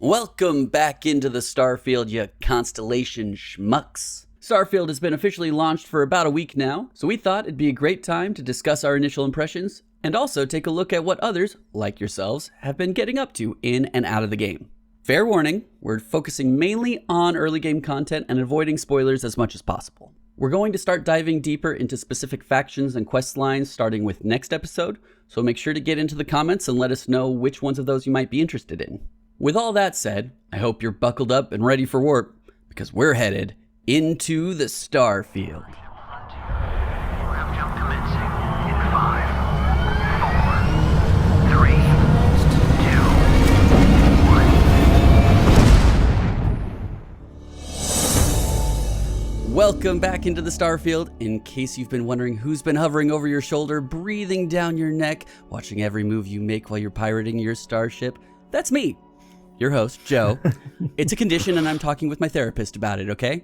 Welcome back into the Starfield, you Constellation schmucks. Starfield has been officially launched for about a week now, so we thought it'd be a great time to discuss our initial impressions and also take a look at what others, like yourselves, have been getting up to in and out of the game. Fair warning, we're focusing mainly on early game content and avoiding spoilers as much as possible. We're going to start diving deeper into specific factions and quest lines starting with next episode, so make sure to get into the comments and let us know which ones of those you might be interested in. With all that said, I hope you're buckled up and ready for warp, because we're headed into the Starfield. Welcome back into the Starfield. In case you've been wondering who's been hovering over your shoulder, breathing down your neck, watching every move you make while you're pirating your starship, that's me. Your host, Joe. It's a condition and I'm talking with my therapist about it, okay?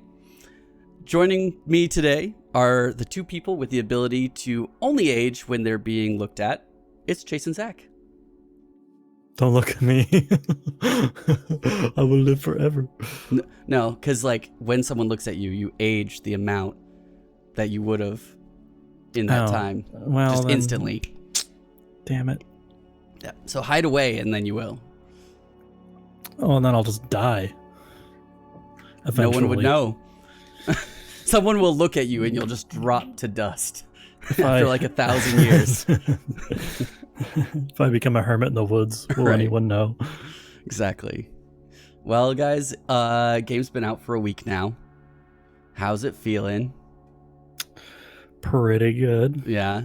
Joining me today are the two people with the ability to only age when they're being looked at. It's Chase and Zach. Don't look at me. I will live forever. No, because like when someone looks at you, you age the amount that you would have in that time. Well, just then, instantly. Damn it. Yeah. So hide away and then you will. Oh, and then I'll just die. Eventually. No one would know. Someone will look at you and you'll just drop to dust after like 1,000 years. If I become a hermit in the woods, will anyone know? Exactly. Well, guys, game's been out for a week now. How's it feeling? Pretty good. Yeah.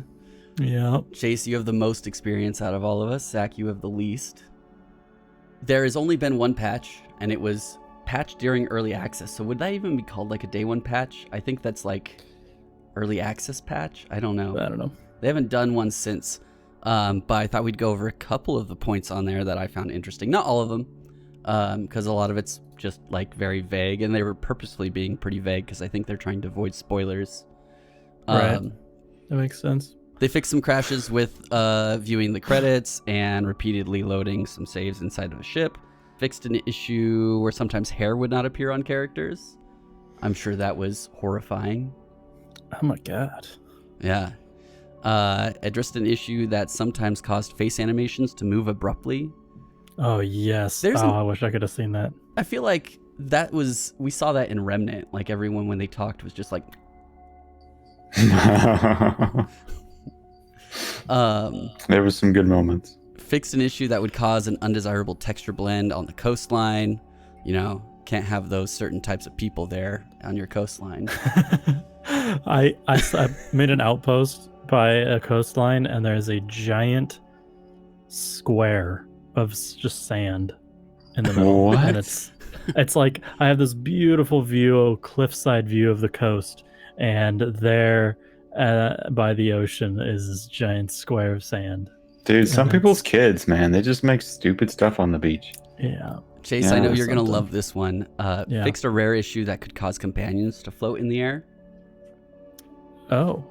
Yeah. Chase, you have the most experience out of all of us. Zach, you have the least. There has only been one patch, and it was patched during early access. So would that even be called like a day one patch? I think that's like early access patch. I don't know. They haven't done one since. But I thought we'd go over a couple of the points on there that I found interesting. Not all of them, because a lot of it's just like very vague, and they were purposely being pretty vague because I think they're trying to avoid spoilers. Right. That makes sense. They fixed some crashes with viewing the credits and repeatedly loading some saves inside of a ship. Fixed an issue where sometimes hair would not appear on characters. I'm sure that was horrifying. Oh my god. Yeah. Addressed an issue that sometimes caused face animations to move abruptly. Oh yes. I wish I could have seen that. I feel like we saw that in Remnant. Like everyone when they talked was just like. There was some good moments. Fixed an issue that would cause an undesirable texture blend on the coastline. You know, can't have those certain types of people there on your coastline. I made an outpost by a coastline, and there's a giant square of just sand in the middle. What? And it's like I have this beautiful view, cliffside view of the coast, and there by the ocean is this giant square of sand. Dude, some people's kids, man, they just make stupid stuff on the beach. Yeah. Chase, Yeah, I know you're going to something. love this one. Fixed a rare issue that could cause companions to float in the air. Oh.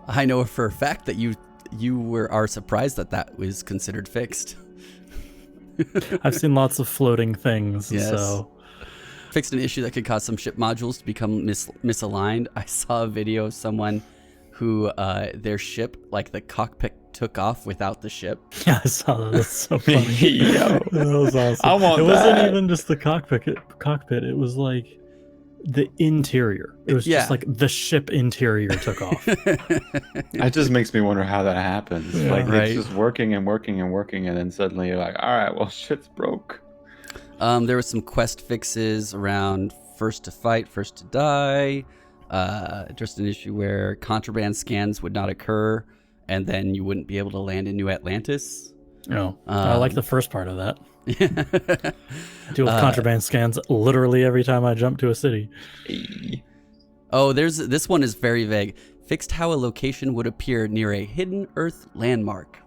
I know for a fact that you are surprised that was considered fixed. I've seen lots of floating things, Yes. so Fixed an issue that could cause some ship modules to become misaligned. I saw a video of someone who their ship, like the cockpit, took off without the ship. yeah, I saw that. That's so funny. Yo. That was awesome. I want it wasn't that. even just the cockpit. It was like the interior. It was Yeah. just like the ship interior took off. That just makes me wonder how that happens. Yeah. Like, Right. it's just working and working and working, and then suddenly you're like, all right, well, shit's broke. There was some quest fixes around first to fight, first to die. Just an issue where contraband scans would not occur, and then you wouldn't be able to land in New Atlantis. No, I like the first part of that. Yeah. Deal with contraband scans literally every time I jump to a city. Oh, this one is very vague. Fixed how a location would appear near a hidden Earth landmark.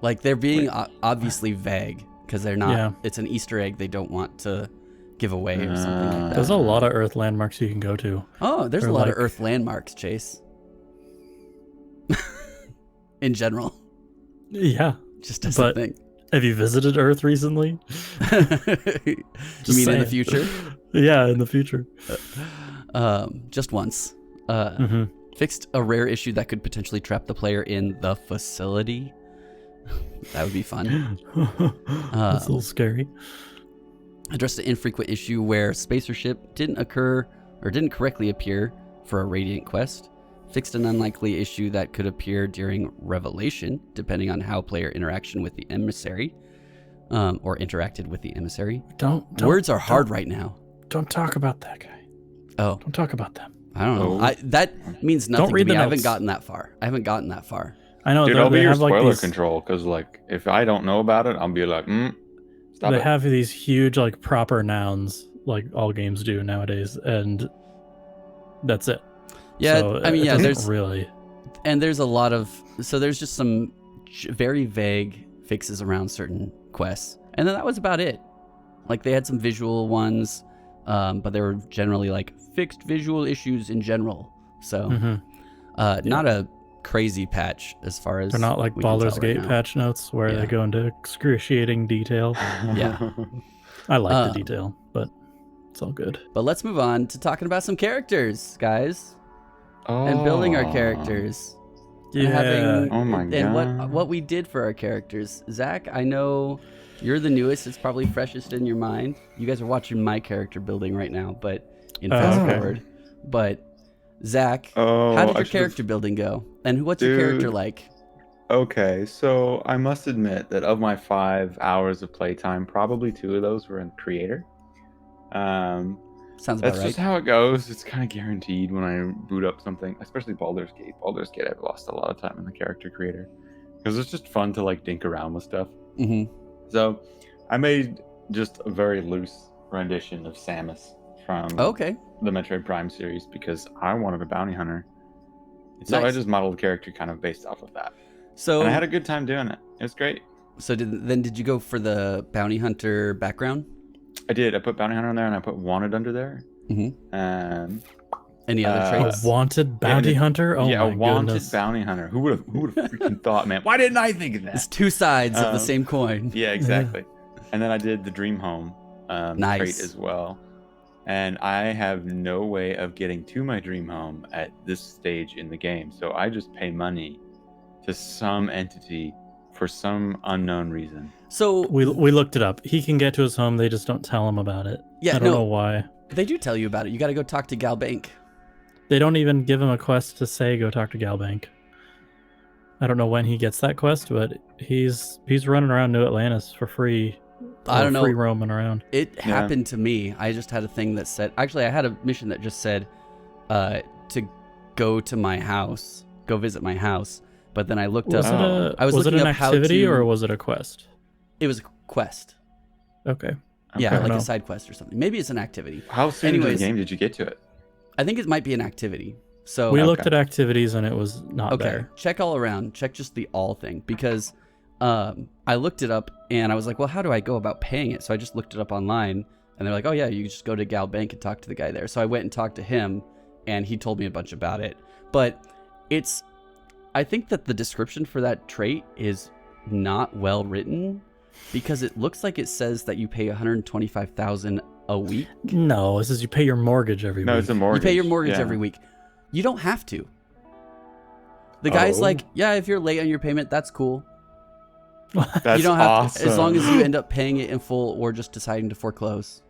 Like they're being obviously vague because they're not. Yeah. It's an Easter egg they don't want to give away or something like that. There's a lot of Earth landmarks you can go to. Oh, there's Or a lot of like- Earth landmarks, Chase. In general, Yeah, just as a thing. Have you visited Earth recently? You mean in the saying. future? Yeah, in the future. Just once. Mm-hmm. Fixed a rare issue that could potentially trap the player in the facility. That would be fun. That's a little scary. Addressed an infrequent issue where spacer ship didn't occur or didn't correctly appear for a Radiant quest. Fixed an unlikely issue that could appear during Revelation, depending on how player interaction with the emissary, or interacted with the emissary. Don't Words are hard right now. Don't talk about that guy. Oh, Don't talk about them. I don't know. Oh. That means nothing read to me. the I haven't notes. gotten that far. I know. Dude, I'll be they your have like spoiler these, control because, like, if I don't know about it, I'll be like, stop They it. have these huge like proper nouns, like all games do nowadays, and that's it. Yeah, So I mean, it yeah, doesn't there's really. and there's a lot of there's just some very vague fixes around certain quests, and then that was about it. Like they had some visual ones, but they were generally like fixed visual issues in general. So, not a crazy patch as far as They're not like we can Baldur's tell right Gate now. patch notes where Yeah. they go into excruciating detail. Yeah. I like the detail, but it's all good. But let's move on to talking about some characters, guys, and building our characters. And having, Oh my and God. what we did for our characters. Zach, I know you're the newest. It's probably freshest in your mind. You guys are watching my character building right now, but in fast okay. forward. But Zach, Oh, how did I your should've- character building go? And what's your character Dude. like? Okay, so I must admit that of my 5 hours of playtime, probably 2 of those were in Creator. Sounds about That's right. just how it goes. It's kind of guaranteed when I boot up something, especially Baldur's Gate. Baldur's Gate, I've lost a lot of time in the character creator because it's just fun to like dink around with stuff. Mm-hmm. So I made just a very loose rendition of Samus from Okay. the Metroid Prime series because I wanted a bounty hunter. And so I Nice. just modeled the character kind of based off of that. So And I had a good time doing it. It was great. So did you go for the bounty hunter background? I did. I put bounty hunter on there and I put wanted under there. Mm-hmm. Any other Uh, traits? A wanted bounty hunter? Oh yeah, my a wanted goodness. bounty hunter. Who would have freaking thought, man? Why didn't I think of It's that? two sides of the Um, same coin. Yeah, exactly. And then I did the dream home Nice. trait as well. And I have no way of getting to my dream home at this stage in the game. So I just pay money to some entity for some unknown reason. So We looked it up. He can get to his home. They just don't tell him about it. Yeah, I don't no. know why. they do tell you about it. You got to go talk to Gal Bank. They don't even give him a quest to say go talk to Galbank. I don't know when he gets that quest, but he's running around New Atlantis for free. I don't know. Free roaming around. It happened to me. I just had a thing that said, actually, I had a mission that just said to go to my house, go visit my house. But then I looked Was up. it a I was was it looking an up how activity to- or was it a quest? It was a quest. Okay. Yeah, Okay. like No. a side quest or something. Maybe it's an activity. How soon into Anyways. the game did you get to it? I think it might be an activity. So We looked Okay. at activities and it was not okay, there. check all around. Check just the all thing because I looked it up and I was like, well, how do I go about paying it? So I just looked it up online and they're like, oh yeah, you just go to Gal Bank and talk to the guy there. So I went and talked to him and he told me a bunch about it. But I think that the description for that trait is not well written because it looks like it says that you pay $125,000 a week. No, it says you pay your mortgage every No, week. it's a mortgage. You pay your mortgage Yeah. every week. You don't have to. The guy's Oh. like, yeah, if you're late on your payment, that's cool. That's You don't have awesome. to, as long as you end up paying it in full or just deciding to foreclose.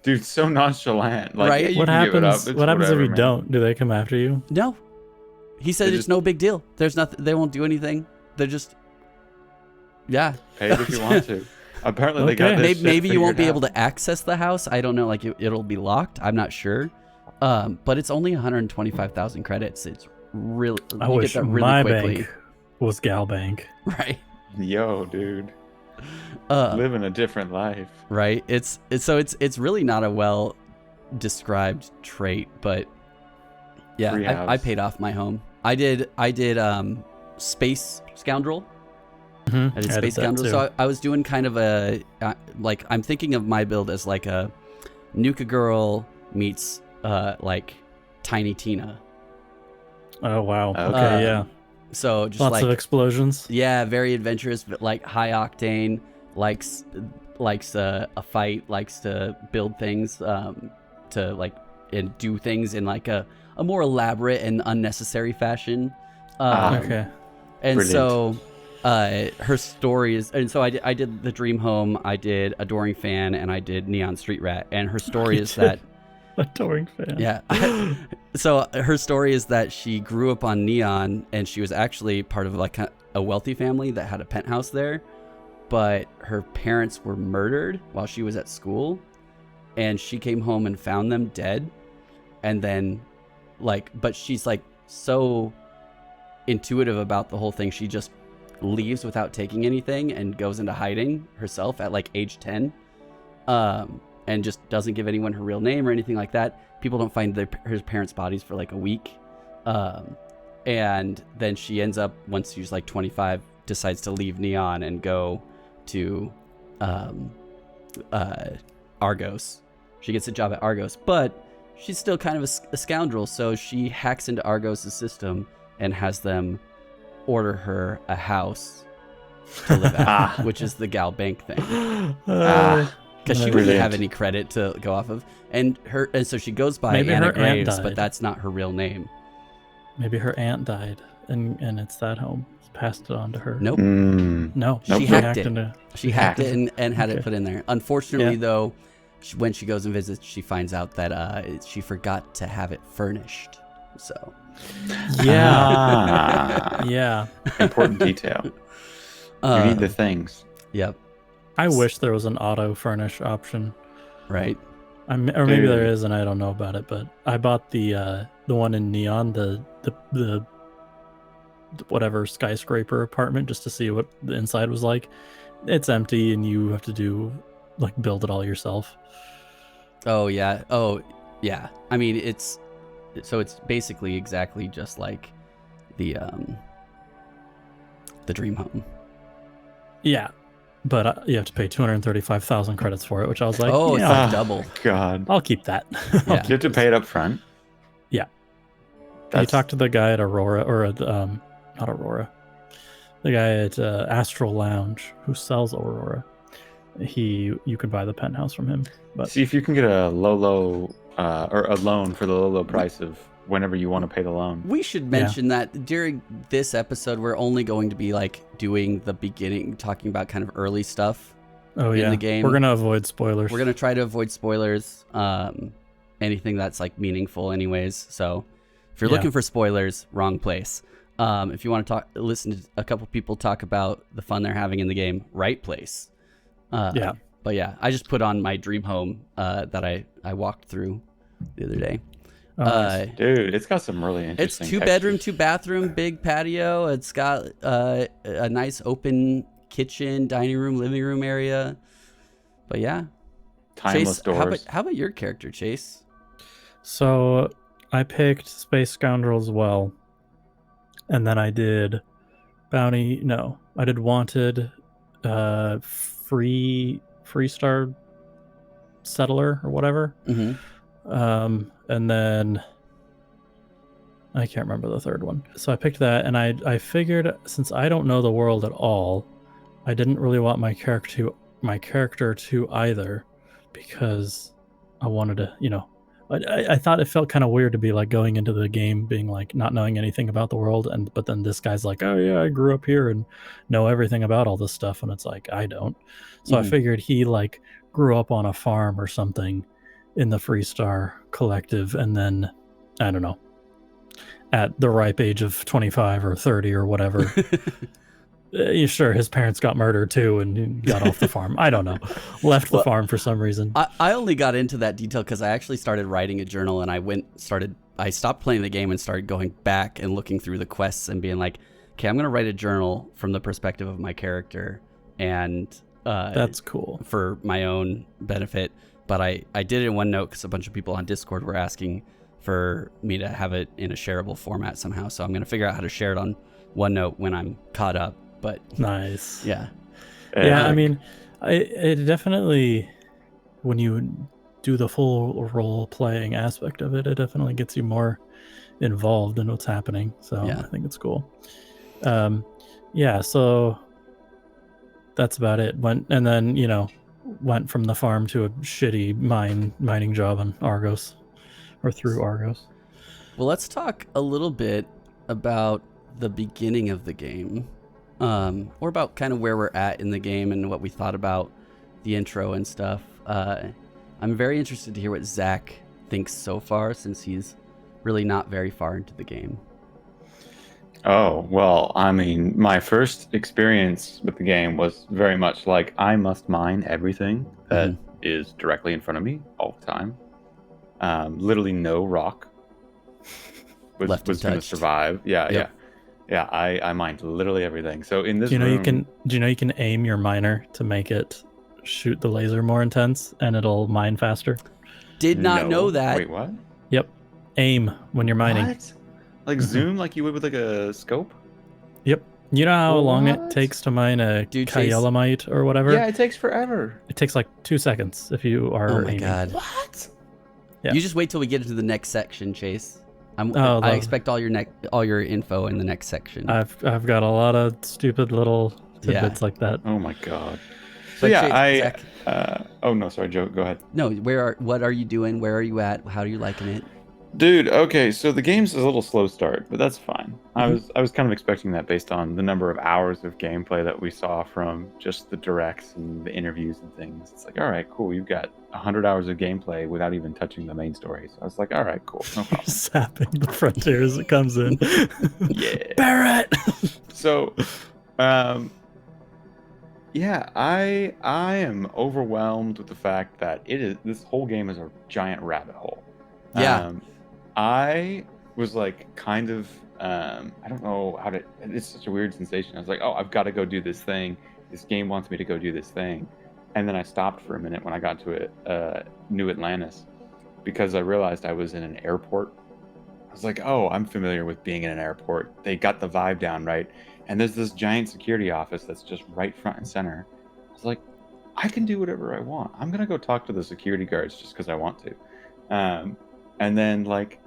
Dude, so nonchalant. Like, Right? yeah, you What can give it happens? up. It's What happens whatever, if you man. don't? Do they come after you? No. He said They it's just- no big deal. There's nothing. They won't do anything. They're just, yeah. Pay it if you want to. Apparently, they got Okay. this Maybe, shit maybe you won't be figured able out. to access the house. I don't know. Like it'll be locked. I'm not sure. But it's only 125,000 credits. It's really. I you wish get that really my quickly, bank was Galbank. right? Yo, dude, Uh, living a different life. right. It's really not a well described trait, but yeah, Free I house. paid off my home. I did Space Scoundrel. Mm-hmm. I did Space Scoundrel. So I was doing kind of a like I'm thinking of my build as like a Nuka Girl meets like Tiny Tina. Oh wow. Okay. Okay, yeah. So just Lots like of explosions. yeah, very adventurous, but like high octane, likes a fight, likes to build things, to like and do things in like a more elaborate and unnecessary fashion. Okay. And Brilliant. so her story is, and so I did the Dream Home, I did Adoring Fan, and I did Neon Street Rat, and her story is that Adoring fan. yeah. So her story is that she grew up on Neon, and she was actually part of like a wealthy family that had a penthouse there, but her parents were murdered while she was at school, and she came home and found them dead, and then but she's like so intuitive about the whole thing, she just leaves without taking anything and goes into hiding herself at like age 10, and just doesn't give anyone her real name or anything like that. People don't find her parents' bodies for like a week, and then she ends up, once she's like 25, decides to leave Neon and go to Argos. She gets a job at Argos, but she's still kind of a scoundrel, so she hacks into Argos' system and has them order her a house to live at, which is the Gal Bank thing, because she wouldn't have any credit to go off of, and so she goes by Maybe Anna her aunt Graves, died. but that's not her real name. Maybe her aunt died, and it's that home. Passed it on to her. Nope. No, She hacked it. into. She hacked it and had it put in there. Unfortunately, though, when she goes and visits, she finds out that she forgot to have it furnished. So. Yeah. Yeah. Important detail. You need the things. Yep. I wish there was an auto furnish option. Right. Or maybe there is, and I don't know about it. But I bought the one in Neon, the whatever skyscraper apartment, just to see what the inside was like. It's empty, and you have to build it all yourself. Oh yeah. I mean, it's basically exactly just like the Dream Home. Yeah, but you have to pay 235,000 credits for it, which I was like, oh, yeah, it's like double. God. I'll keep that. Yeah. You have to pay it up front? Yeah. You talk to the guy at Aurora, or not Aurora, the guy at Astral Lounge who sells Aurora. You can buy the penthouse from him. But see if you can get a low or a loan for the low price of whenever you want to pay the loan. We should mention that during this episode, we're only going to be like doing the beginning, talking about kind of early stuff in the game. We're going to avoid spoilers. We're going to try to avoid spoilers, anything that's like meaningful anyways. So if you're looking for spoilers, wrong place. If you want to listen to a couple people talk about the fun they're having in the game, right place. But yeah, I just put on my Dream Home that I walked through the other day. Nice. Dude, it's got some really interesting. It's 2-bedroom, 2-bathroom, big patio. It's got a nice open kitchen, dining room, living room area. But yeah, Timeless Chase, doors. How about your character, Chase? So I picked Space Scoundrel as well, and then I did Bounty. No, I did Wanted, Freestar Settler or whatever. Mm-hmm. And then I can't remember the third one. So I picked that, and I figured, since I don't know the world at all, I didn't really want my character to either, because I wanted to, I thought it felt kind of weird to be like going into the game being like not knowing anything about the world, but then this guy's like, oh yeah, I grew up here and know everything about all this stuff, and it's like, I don't. So I figured he like grew up on a farm or something in the Freestar Collective, and then I don't know, at the ripe age of 25 or 30 or whatever, sure, his parents got murdered too and he got off the farm. I don't know, left the farm for some reason. I only got into that detail because I actually started writing a journal, and I stopped playing the game and started going back and looking through the quests and being like, okay, I'm gonna write a journal from the perspective of my character, and that's cool for my own benefit. But I did it in OneNote because a bunch of people on Discord were asking for me to have it in a shareable format somehow. So I'm going to figure out how to share it on OneNote when I'm caught up. But nice. Yeah. Yeah, I mean, it definitely, when you do the full role playing aspect of it, it definitely gets you more involved in what's happening. So I think it's cool. Yeah, so that's about it. Went from the farm to a shitty mining job on Argos, or through Argos. Well, let's talk a little bit about the beginning of the game, or about kind of where we're at in the game and what we thought about the intro and stuff. I'm very interested to hear what Zach thinks so far, since he's really not very far into the game. Oh, well, I mean, my first experience with the game was very much like I must mine everything that is directly in front of me all the time. Literally no rock was going to survive. Yeah. I mined literally everything. So in this do you know room, you can aim your miner to make it shoot the laser more intense and it'll mine faster? Did not know that. Wait, what? Yep. Aim when you're mining. What? Like zoom like you would with like a scope? Yep. You know how long it takes to mine a Kyelamite or whatever? Yeah, it takes forever. It takes like 2 seconds if you are Oh my aiming. god. What? Yeah. You just wait till we get into the next section, Chase. I expect all your info in the next section. I've got a lot of stupid little tidbits like that. Oh my god. So yeah, Zach, oh no, sorry, Joe, go ahead. No, what are you doing? Where are you at? How are you liking it? Dude, okay, so the game's a little slow start, but that's fine. I was kind of expecting that based on the number of hours of gameplay that we saw from just the directs and the interviews and things. It's like, all right, cool, you've got 100 hours of gameplay without even touching the main story. So I was like, all right, cool, no problem. Sapping the frontier as it comes in. Yeah. Barrett! So, yeah, I am overwhelmed with the fact that this whole game is a giant rabbit hole. Yeah. I was like kind of I don't know how to, it's such a weird sensation. I was like, oh, I've got to go do this thing. This game wants me to go do this thing. And then I stopped for a minute when I got to New Atlantis, because I realized I was in an airport. I was like, oh, I'm familiar with being in an airport. They got the vibe down, right? And there's this giant security office that's just right front and center. I was like, I can do whatever I want. I'm going to go talk to the security guards just because I want to. And then like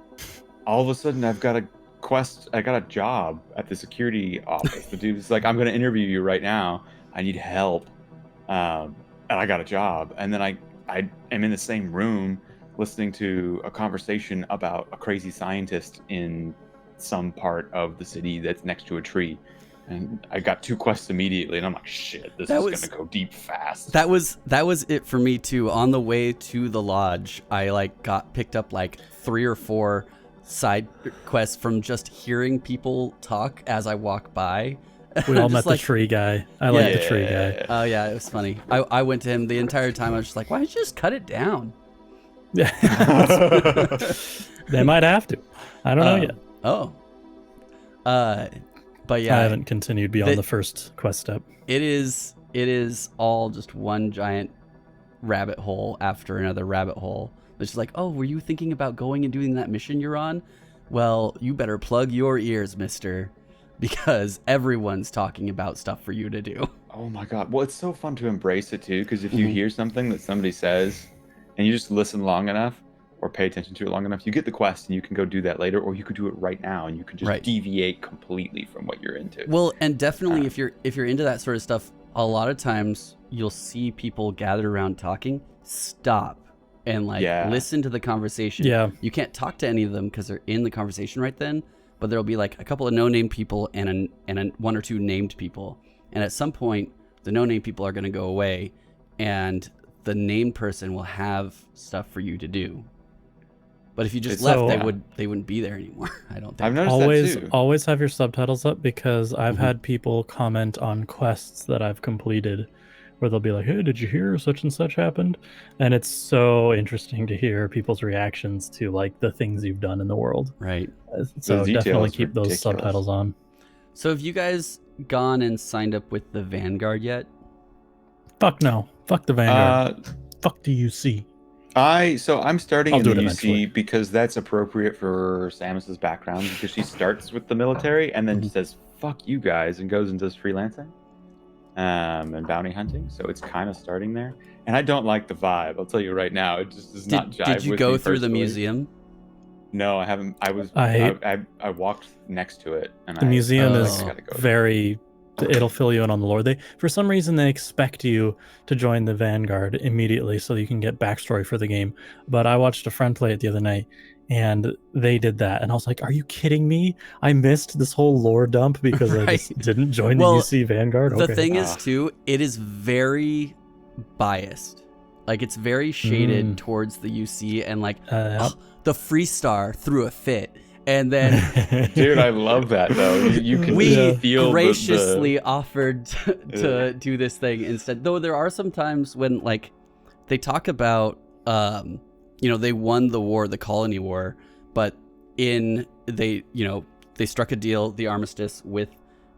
all of a sudden I've got a job at the security office. The dude's like, I'm going to interview you right now. I need help. And I got a job. And then I am in the same room listening to a conversation about a crazy scientist in some part of the city that's next to a tree. And I got 2 quests immediately, and I'm like, shit, this is going to go deep fast. That was it for me too. On the way to the lodge, I like got picked up like 3 or 4 side quests from just hearing people talk as I walk by. We all met the tree guy. I like the tree guy. Oh yeah, it was funny. I went to him the entire time. I was just like, why don't you just cut it down? Yeah. They might have to. I don't know yet. Oh. But yeah, I haven't continued beyond the first quest step. It is all just one giant rabbit hole after another rabbit hole. It's just like, oh, were you thinking about going and doing that mission you're on? Well, you better plug your ears, mister, because everyone's talking about stuff for you to do. Oh my god. Well, it's so fun to embrace it too, because if you hear something that somebody says and you just listen long enough or pay attention to it long enough, you get the quest and you can go do that later, or you could do it right now and you can just deviate completely from what you're into. Well, and definitely if you're into that sort of stuff, a lot of times you'll see people gathered around talking, stop and listen to the conversation. Yeah. You can't talk to any of them because they're in the conversation right then, but there'll be like a couple of no-name people and one or two named people. And at some point, the no-name people are going to go away and the named person will have stuff for you to do. But if you just left, they wouldn't be there anymore. I don't think. I've noticed that too. Always have your subtitles up, because I've had people comment on quests that I've completed where they'll be like, hey, did you hear such and such happened? And it's so interesting to hear people's reactions to like the things you've done in the world. Right. So definitely keep those subtitles on. So have you guys gone and signed up with the Vanguard yet? Fuck no. Fuck the Vanguard. Fuck the UC. I'm starting in the UC eventually, because that's appropriate for Samus's background, because she starts with the military and then says fuck you guys and goes and does freelancing and bounty hunting. So it's kind of starting there. And I don't like the vibe. I'll tell you right now, it just does not jive with me. Did you go through the museum? No, I haven't. I walked next to it, and The museum I is gotta go. very. It'll fill you in on the lore. They, for some reason, they expect you to join the Vanguard immediately so you can get backstory for the game. But I watched a friend play it the other night, and they did that, and I was like, "Are you kidding me? I missed this whole lore dump because I just Right. didn't join Well, the UC Vanguard." The Okay. thing is, too, it is very biased. Like, it's very shaded towards the UC, and like, Yep. the Freestar threw a fit. And then Dude, I love that though. You can we just feel graciously offered to do this thing instead. Though there are some times when like they talk about they won the war, the colony war, but they struck a deal, the armistice with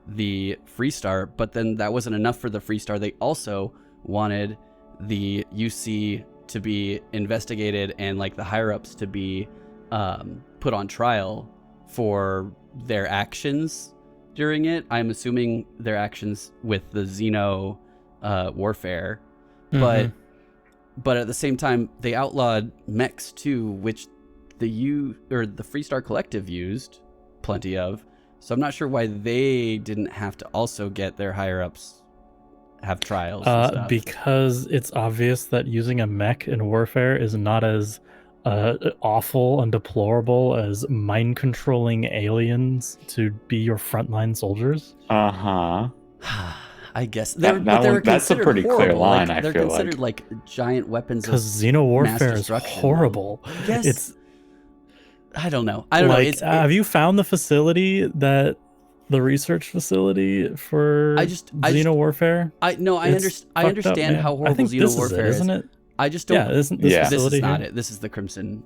the Freestar, but then that wasn't enough for the Freestar. They also wanted the UC to be investigated and like the higher ups to be put on trial for their actions during it. I'm assuming their actions with the Xeno warfare, but at the same time they outlawed mechs too, which the Freestar Collective used plenty of. So I'm not sure why they didn't have to also get their higher ups have trials and stuff. Because it's obvious that using a mech in warfare is not as awful and deplorable as mind controlling aliens to be your frontline soldiers. I guess that's a pretty clear line. Like, they're considered like giant weapons because Xeno warfare is destruction. horrible. Yes, I don't know. I don't know. Have you found the facility that the research facility for Xeno warfare? I understand how horrible Xeno warfare is, isn't it? I just don't. Yeah, isn't this this is facility not here? it. This is the Crimson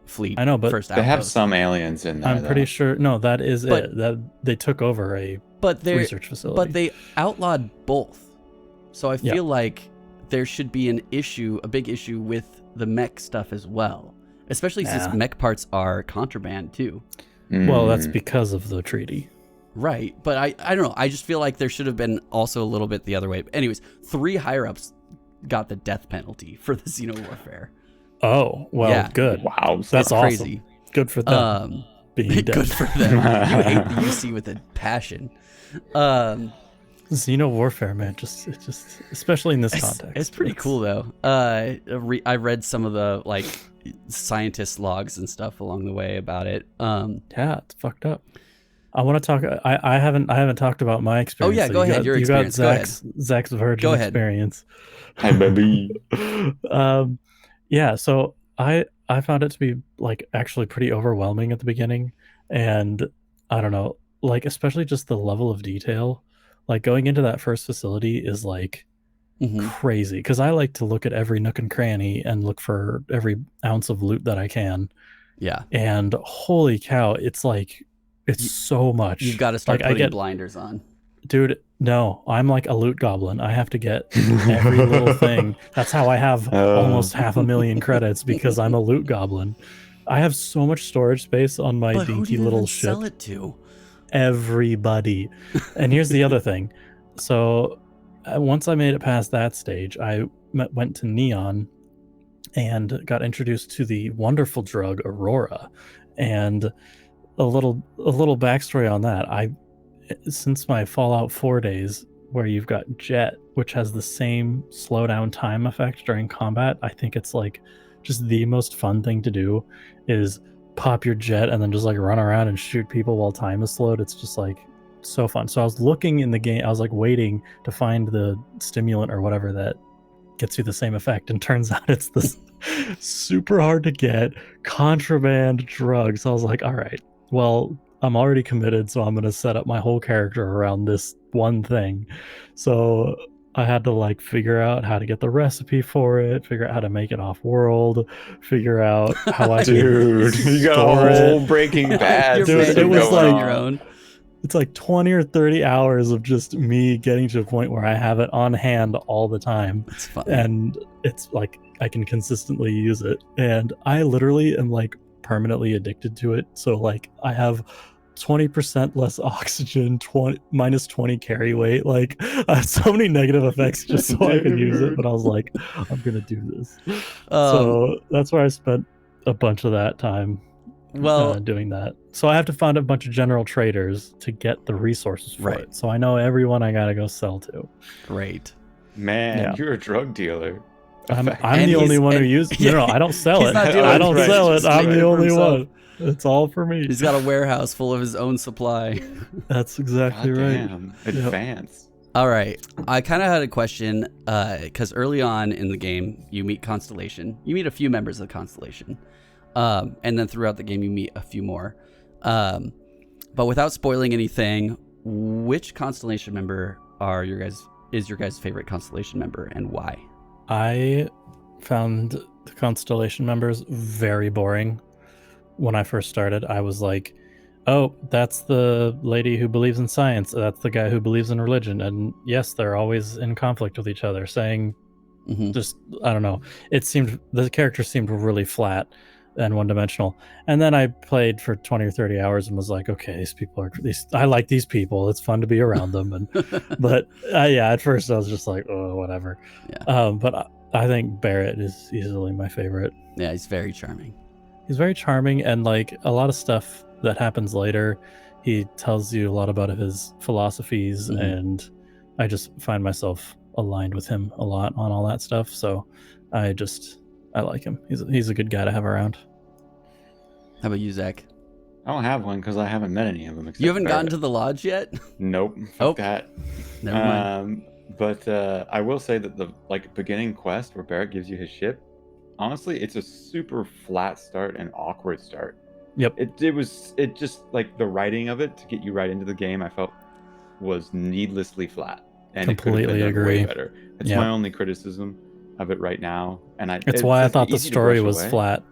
Fleet. I know, but first they have outpost. some aliens in there. I'm pretty sure. No, that is it. That they took over a research facility. But they outlawed both. So I feel like there should be a big issue with the mech stuff as well, especially since mech parts are contraband too. Well, that's because of the treaty. Right, but I don't know. I just feel like there should have been also a little bit the other way. Anyways, 3 higher-ups got the death penalty for the Xeno warfare. Oh, well, yeah. good. Wow, that's crazy. Awesome. Good for them. Being dead. Good for them. You hate the UC with a passion. Xeno warfare, man, just especially in this context. It's pretty cool though. I read some of the like scientist logs and stuff along the way about it. Yeah, it's fucked up. I want to talk. I haven't talked about my experience. Oh yeah, go ahead. Your experience. You got Zach's virgin experience. Hi, baby. Yeah. So I found it to be like actually pretty overwhelming at the beginning, and I don't know, like especially just the level of detail. Like going into that first facility is like crazy because I like to look at every nook and cranny and look for every ounce of loot that I can. Yeah. And holy cow, it's like. It's so much. You've got to start putting blinders on. Dude, no. I'm like a loot goblin. I have to get every little thing. That's how I have almost 500,000 credits because I'm a loot goblin. I have so much storage space on my dinky little ship. Sell it to? Everybody. And here's the other thing. So once I made it past that stage, I went to Neon and got introduced to the wonderful drug Aurora. And a little backstory on that. Since my Fallout 4 days, where you've got Jet, which has the same slowdown time effect during combat, I think it's like just the most fun thing to do is pop your Jet and then just like run around and shoot people while time is slowed. It's just like so fun. So I was looking in the game, I was like waiting to find the stimulant or whatever that gets you the same effect, and turns out it's this super hard to get contraband drug. So I was like, all right, well, I'm already committed, so I'm going to set up my whole character around this one thing. So I had to like figure out how to get the recipe for it, figure out how to make it off world, figure out how I Dude, you got a whole Breaking Bad. Dude, it was like your own. It's like 20 or 30 hours of just me getting to a point where I have it on hand all the time. It's fun. And it's like I can consistently use it. And I literally am like permanently addicted to it. So like I have 20% less oxygen, minus 20 carry weight. Like I have so many negative effects just so I can use it. But I was like, I'm gonna do this. So that's where I spent a bunch of that time. Well, doing that. So I have to find a bunch of general traders to get the resources for Right. it. So I know everyone I gotta go sell to. great. Man, Yeah. you're a drug dealer. I'm And the only he's- one who and- uses. yeah, No, I don't sell he's it. not dealing I with don't it, sell he's it. just I'm taking the it for only himself. one. It's all for me. He's got a warehouse full of his own supply. That's exactly God right. damn, advance. All right. I kind of had a question because early on in the game, you meet Constellation. You meet a few members of Constellation. And then throughout the game, you meet a few more. But without spoiling anything, which Constellation member is your guys' favorite Constellation member and why? I found the Constellation members very boring when I first started. I was like, oh, that's the lady who believes in science. That's the guy who believes in religion. And yes, they're always in conflict with each other, saying Mhm. just, I don't know. The character seemed really flat and one-dimensional. And then I played for 20 or 30 hours and was like, okay, I like these people. It's fun to be around them. And but yeah, at first I was just like, oh, whatever. Yeah. But I think Barrett is easily my favorite. Yeah, he's very charming. He's very charming, and like a lot of stuff that happens later, he tells you a lot about his philosophies, Mhm. and I just find myself aligned with him a lot on all that stuff. So I like him. He's a good guy to have around. How about you, Zach? I don't have one because I haven't met any of them. Except You haven't gotten Barrett. to the lodge yet? Nope. Oh, Fuck that. Never mind. But I will say that the beginning quest where Barrett gives you his ship, honestly, it's a super flat start and awkward start. Yep. It just like the writing of it to get you right into the game, I felt was needlessly flat, and Completely it could have been done agree. way better. It's Yep. my only criticism of it right now, and It's why I just thought the easy to story brush was away. flat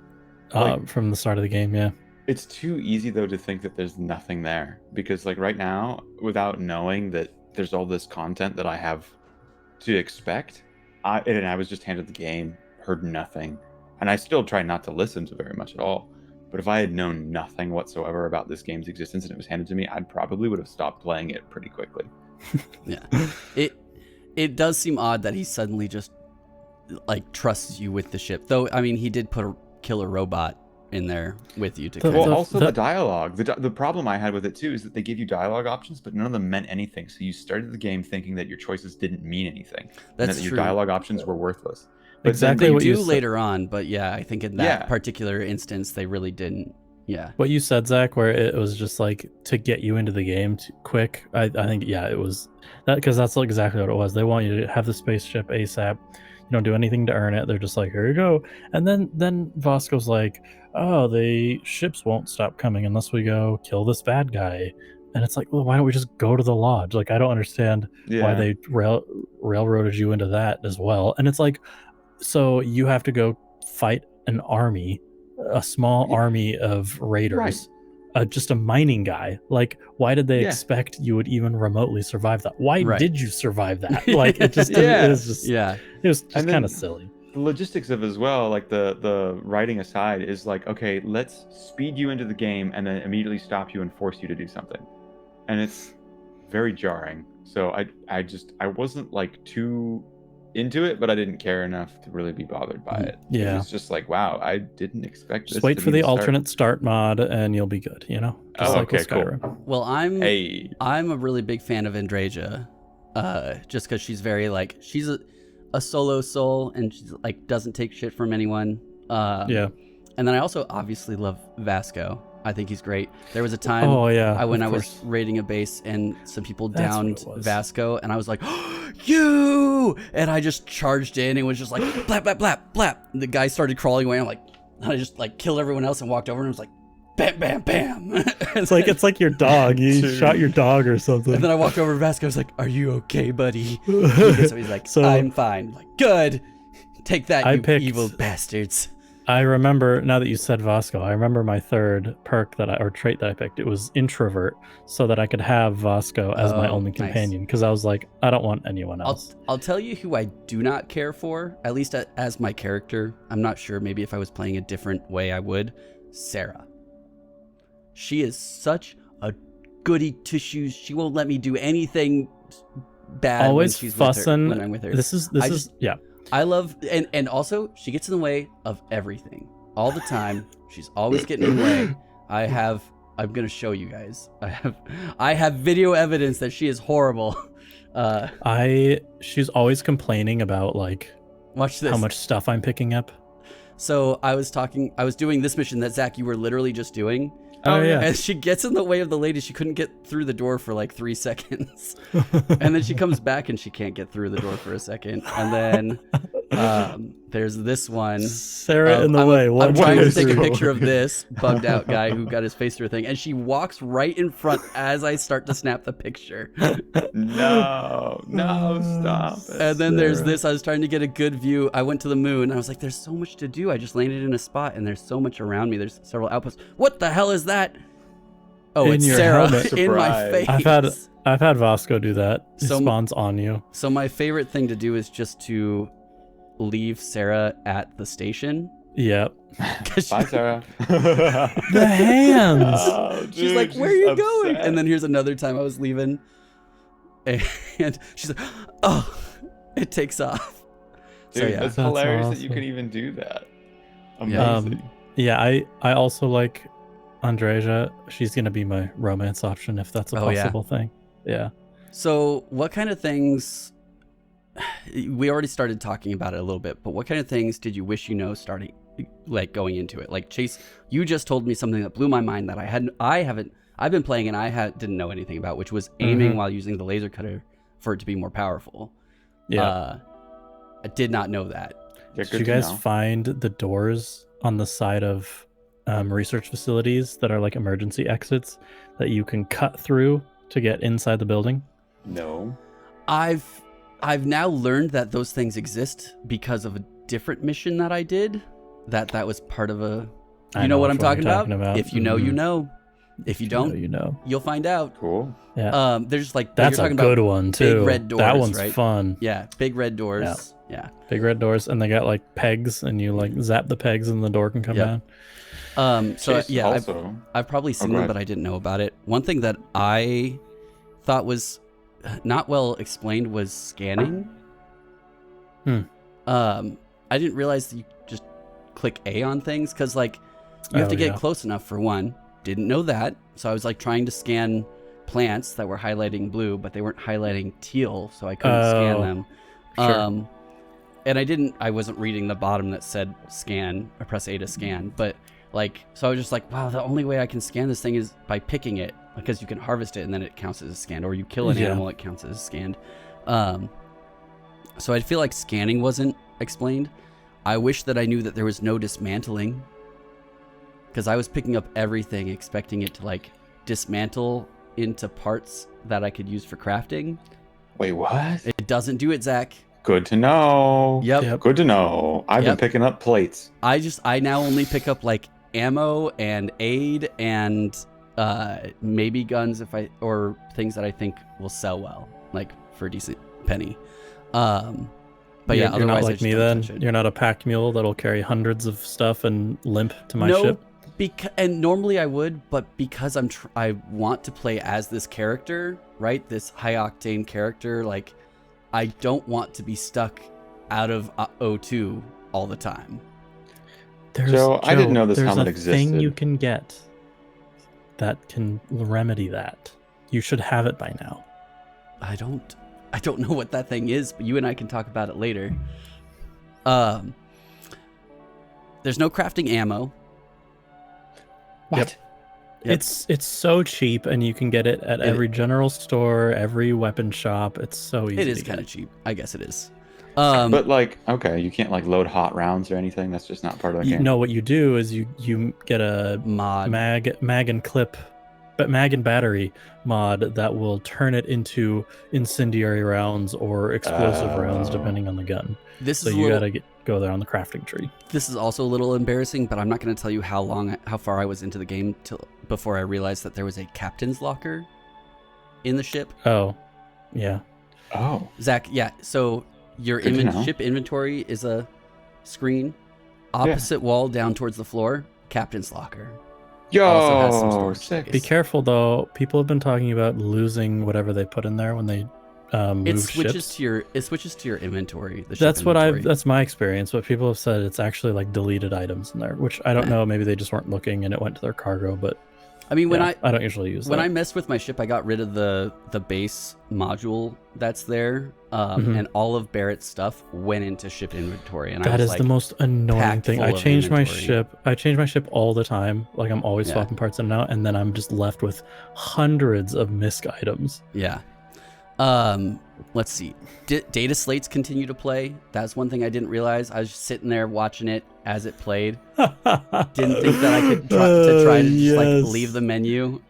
Like- from the start of the game. Yeah. It's too easy though to think that there's nothing there, because like right now, without knowing that there's all this content that I have to expect, I was just handed the game, heard nothing, and I still try not to listen to very much at all. But if I had known nothing whatsoever about this game's existence and it was handed to me, I probably would have stopped playing it pretty quickly. Yeah. It does seem odd that he suddenly just like trusts you with the ship. Though I mean, he did put a killer robot in there with you to kind Well, of... also the dialogue. The problem I had with it too is that they give you dialogue options, but none of them meant anything. So you started the game thinking that your choices didn't mean anything, and That's that your true. dialogue options were worthless. But Exactly They what you do said. later on, but yeah, I think in that Yeah. particular instance, they really didn't. Yeah. What you said, Zach, where it was just like to get you into the game quick. I think, yeah, it was that, because that's exactly what it was. They want you to have the spaceship ASAP. You don't do anything to earn it. They're just like, here you go. And then Vasco's like, oh, the ships won't stop coming unless we go kill this bad guy. And it's like, well, why don't we just go to the lodge? Like, I don't understand why they railroaded you into that as well. And it's like, so you have to go fight an army, a small army of raiders, just a mining guy. Like, why did they expect you would even remotely survive that? Why did you survive that? Like, it just it was just it was just kind of silly. The logistics of it as well, like the writing aside, is like, okay, let's speed you into the game and then immediately stop you and force you to do something, and it's very jarring. So I wasn't like too into it, but I didn't care enough to really be bothered by it. Yeah. It was just like, wow, I didn't expect this. Just wait to for be the start. alternate start mod and you'll be good, you know? Just Oh, like with okay, cool. Skyrim. Well, I'm Hey. a really big fan of Andreja, just because she's very like she's a solo soul and she's like doesn't take shit from anyone. Yeah. And then I also obviously love Vasco. I think he's great. There was a time when I was raiding a base and some people That's what downed it was. Vasco and I was like, you! And I just charged in and was just like, blap, blap, blap, blap. And the guy started crawling away. I'm like, and I just like killed everyone else and walked over and was like, bam, bam, bam. It's like your dog. You shot your dog or something. And then I walked over to Vasco. I was like, are you okay, buddy? So he's like, I'm fine. I'm like, good. Take that, you evil bastards. I remember, now that you said Vasco, I remember my third perk or trait that I picked. It was introvert, so that I could have Vasco as my only companion, because I was like, I don't want anyone else. I'll tell you who I do not care for, at least as my character. I'm not sure. Maybe if I was playing a different way, I would. Sarah. She is such a goody two-shoes. She won't let me do anything bad Always when she's fussing. when I'm with her. Yeah. I love, and also she gets in the way of everything all the time. She's always getting in the way. I'm gonna show you guys. I have video evidence that she is horrible. She's always complaining about like Watch this. how much stuff I'm picking up. So I was doing this mission that Zach, you were literally just doing. Oh yeah. And she gets in the way of the lady. She couldn't get through the door for like 3 seconds. And then she comes back and she can't get through the door for a second. And then there's this one. Sarah in the way. I'm trying to take a through. picture of this bugged out guy who got his face through a thing. And she walks right in front as I start to snap the picture. No, stop it. And then there's this. I was trying to get a good view. I went to the moon. I was like, there's so much to do. I just landed in a spot and there's so much around me. There's several outposts. What the hell is that? Oh, In it's your Sarah helmet. in my Surprise. face. I've had Vasco do that. He So- spawns on you. So my favorite thing to do is just to leave Sarah at the station. Yep. 'Cause Bye, Sarah. The hands. Oh, she's dude, like, where are you upset. going? And then here's another time I was leaving. And she's like, oh, it takes off. Dude, So yeah. that's That's hilarious that you awesome. can even do that. Yeah. Amazing. Yeah, I also like Andreja. She's gonna be my romance option if that's a Oh, yeah. possible thing. Yeah. So what kind of things, we already started talking about it a little bit, but what kind of things did you wish you know starting, like going into it? Like Chase, you just told me something that blew my mind that I've been playing and didn't know anything about, which was aiming while using the laser cutter for it to be more powerful. Yeah. I did not know that. Yeah, Did good you to guys know. find the doors on the side of research facilities that are like emergency exits that you can cut through to get inside the building? No. I've now learned that those things exist because of a different mission that I did. That was part of a. You know what I'm talking about? If you know, you know. If you don't, you know. you'll find out. Cool. Yeah. There's like That's you're a talking good about one too. big red doors, that one's right? fun. Yeah, big red doors. Yeah. Big red doors, and they got like pegs, and you like zap the pegs, and the door can come Yeah. down. So Chase, yeah, also, I've probably seen go them, ahead. but I didn't know about it. One thing that I thought was not well explained was scanning. I didn't realize that you just click A on things because like you have Oh, to get yeah. close enough for one. Didn't know that, so I was like trying to scan plants that were highlighting blue, but they weren't highlighting teal, so I couldn't scan Oh, them. sure. And I wasn't reading the bottom that said scan or press A to scan, but like, so I was just like, wow, the only way I can scan this thing is by picking it, because you can harvest it and then it counts as a scanned, or you kill an Yeah. animal, it counts as scanned. So I feel like scanning wasn't explained. I wish that I knew that there was no dismantling, because I was picking up everything expecting it to like dismantle into parts that I could use for crafting. wait, what? It doesn't do it, Zach. Good to know. Yep. Yep. Good to know. I've Yep. been picking up plates. I now only pick up like ammo and aid and maybe guns or things that I think will sell well, like for a decent penny. But yeah, you're not otherwise I like just me don't then. touch it. You're not a pack mule that'll carry hundreds of stuff and limp to my No, ship. and normally I would, but because I want to play as this character, right? This high octane character, like I don't want to be stuck out of O2 all the time. Joe, I didn't know this there's helmet a thing existed. you can get that can remedy that. You should have it by now. I don't know what that thing is, but you and I can talk about it later. There's no crafting ammo. What? Yep. It's so cheap, and you can get it at It- every general store, every weapon shop. It's so easy. It is to kind get. of cheap. I guess it is. But like, okay, you can't like load hot rounds or anything. That's just not part of the You game. know what you do is you get a Mod. mag and clip, but mag and battery mod that will turn it into incendiary rounds or explosive rounds, Oh. depending on the gun. This So is a you little, gotta go there on the crafting tree. This is also a little embarrassing, but I'm not going to tell you how far I was into the game before I realized that there was a captain's locker in the ship. Oh, yeah. Oh, Zach, yeah. So your Good to know. ship inventory is a screen. Opposite wall down towards the floor, captain's locker. Also has some yo, storage sick. space. Be careful though. People have been talking about losing whatever they put in there when they move ships. It switches to your inventory. The ship That's what inventory. that's my experience. But people have said it's actually like deleted items in there, which I don't know. Maybe they just weren't looking and it went to their cargo. But I mean, when I don't usually use when that. I messed with my ship, I got rid of the base module that's there, Mm-hmm. and all of Barrett's stuff went into ship inventory. And That I was is like, the most annoying packed thing. full I of change my inventory. ship. I change my ship all the time. Like I'm always swapping parts in and out, and then I'm just left with hundreds of misc items. Yeah. Let's see. Data slates continue to play. That's one thing I didn't realize. I was just sitting there watching it as it played. Didn't think that I could try to just like leave the menu.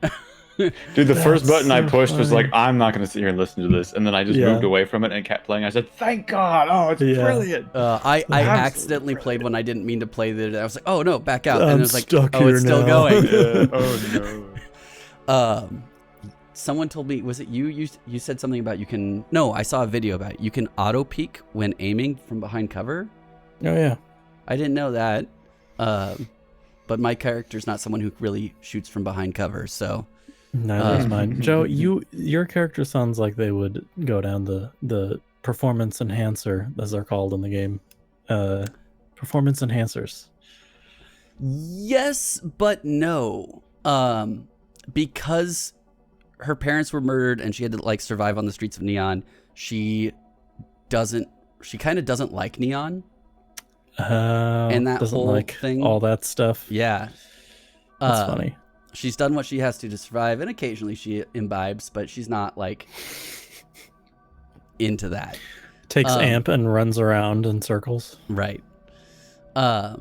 Dude, the first button I pushed was funny. like, I'm not going to sit here and listen to this. And then I just moved away from it and kept playing. I said, thank God. Oh, it's brilliant. I Absolutely accidentally played when I didn't mean to play the. I was like, oh no, back out. I'm And it was like, stuck oh, here it's still now. going. Yeah. Oh, no. Someone told me, was it you? You said something about you can. No, I saw a video about it. You can auto peek when aiming from behind cover. Oh yeah. I didn't know that. But my character's not someone who really shoots from behind cover, so. Neither is mine. Joe, your character sounds like they would go down the performance enhancer, as they're called in the game. Performance enhancers. Yes, but no. Because her parents were murdered and she had to like survive on the streets of Neon, she kind of doesn't like Neon. And that doesn't whole like thing. all that stuff. Yeah. That's funny. She's done what she has to survive, and occasionally she imbibes, but she's not like into that. Takes amp and runs around in circles. Right. I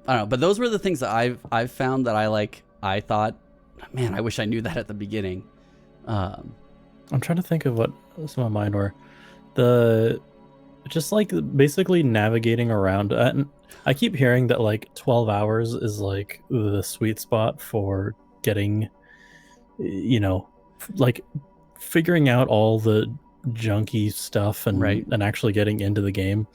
don't know, but those were the things that I've found that I like. I thought, man, I wish I knew that at the beginning. I'm trying to think of what some of mine were. Just like basically navigating around. And I keep hearing that like 12 hours is like the sweet spot for getting, like figuring out all the junky stuff and actually getting into the game.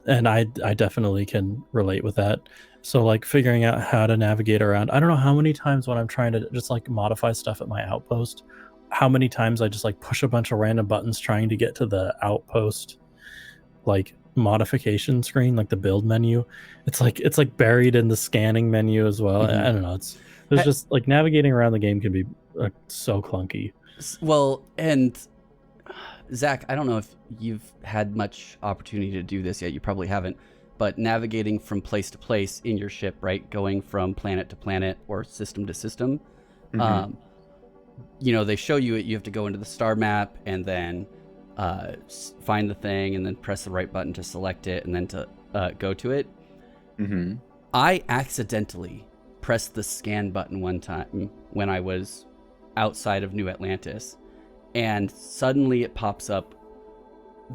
And I definitely can relate with that. So like figuring out how to navigate around. I don't know how many times when I'm trying to just like modify stuff at my outpost, how many times I just like push a bunch of random buttons trying to get to the outpost like modification screen, like the build menu. It's like buried in the scanning menu as well. Mm-hmm. I don't know. There's just like navigating around the game can be so clunky. Well, and Zach, I don't know if you've had much opportunity to do this yet. You probably haven't. But navigating from place to place in your ship, right? Going from planet to planet or system to system. Mm-hmm. They show you it. You have to go into the star map and then find the thing and then press the right button to select it and then to go to it. Mm-hmm. I accidentally pressed the scan button one time when I was outside of New Atlantis, and suddenly it pops up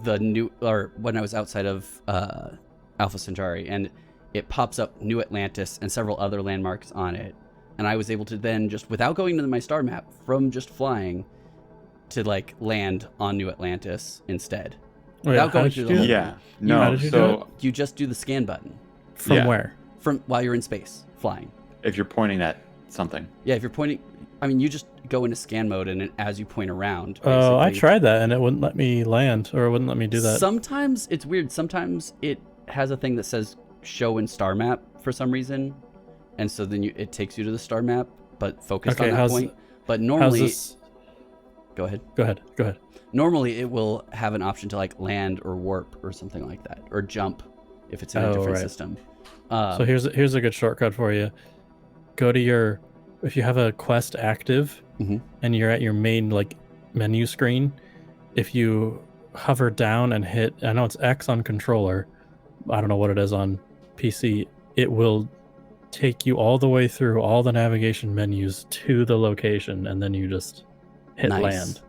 when I was outside of Alpha Centauri, and it pops up New Atlantis and several other landmarks on it, and I was able to then, just without going to my star map, from just flying, to like land on New Atlantis instead. Without going through the whole Yeah. thing. No. So You just do the scan button From where? from while you're in space flying. if you're pointing at something. Yeah, if you're pointing, I mean, you just go into scan mode, and as you point around. Oh, I basically- tried that and it wouldn't let me land, or it wouldn't let me do that. Sometimes it's weird. Sometimes it has a thing that says show in star map for some reason, and so then it takes you to the star map, but focused on that point. But normally, go ahead. Go ahead. Normally, it will have an option to like land or warp or something like that, or jump if it's in a different system. So here's a good shortcut for you. Go to if you have a quest active Mhm. and you're at your main like menu screen, if you hover down and hit, I know it's X on controller, I don't know what it is on PC, it will take you all the way through all the navigation menus to the location, and then you just hit Nice. land.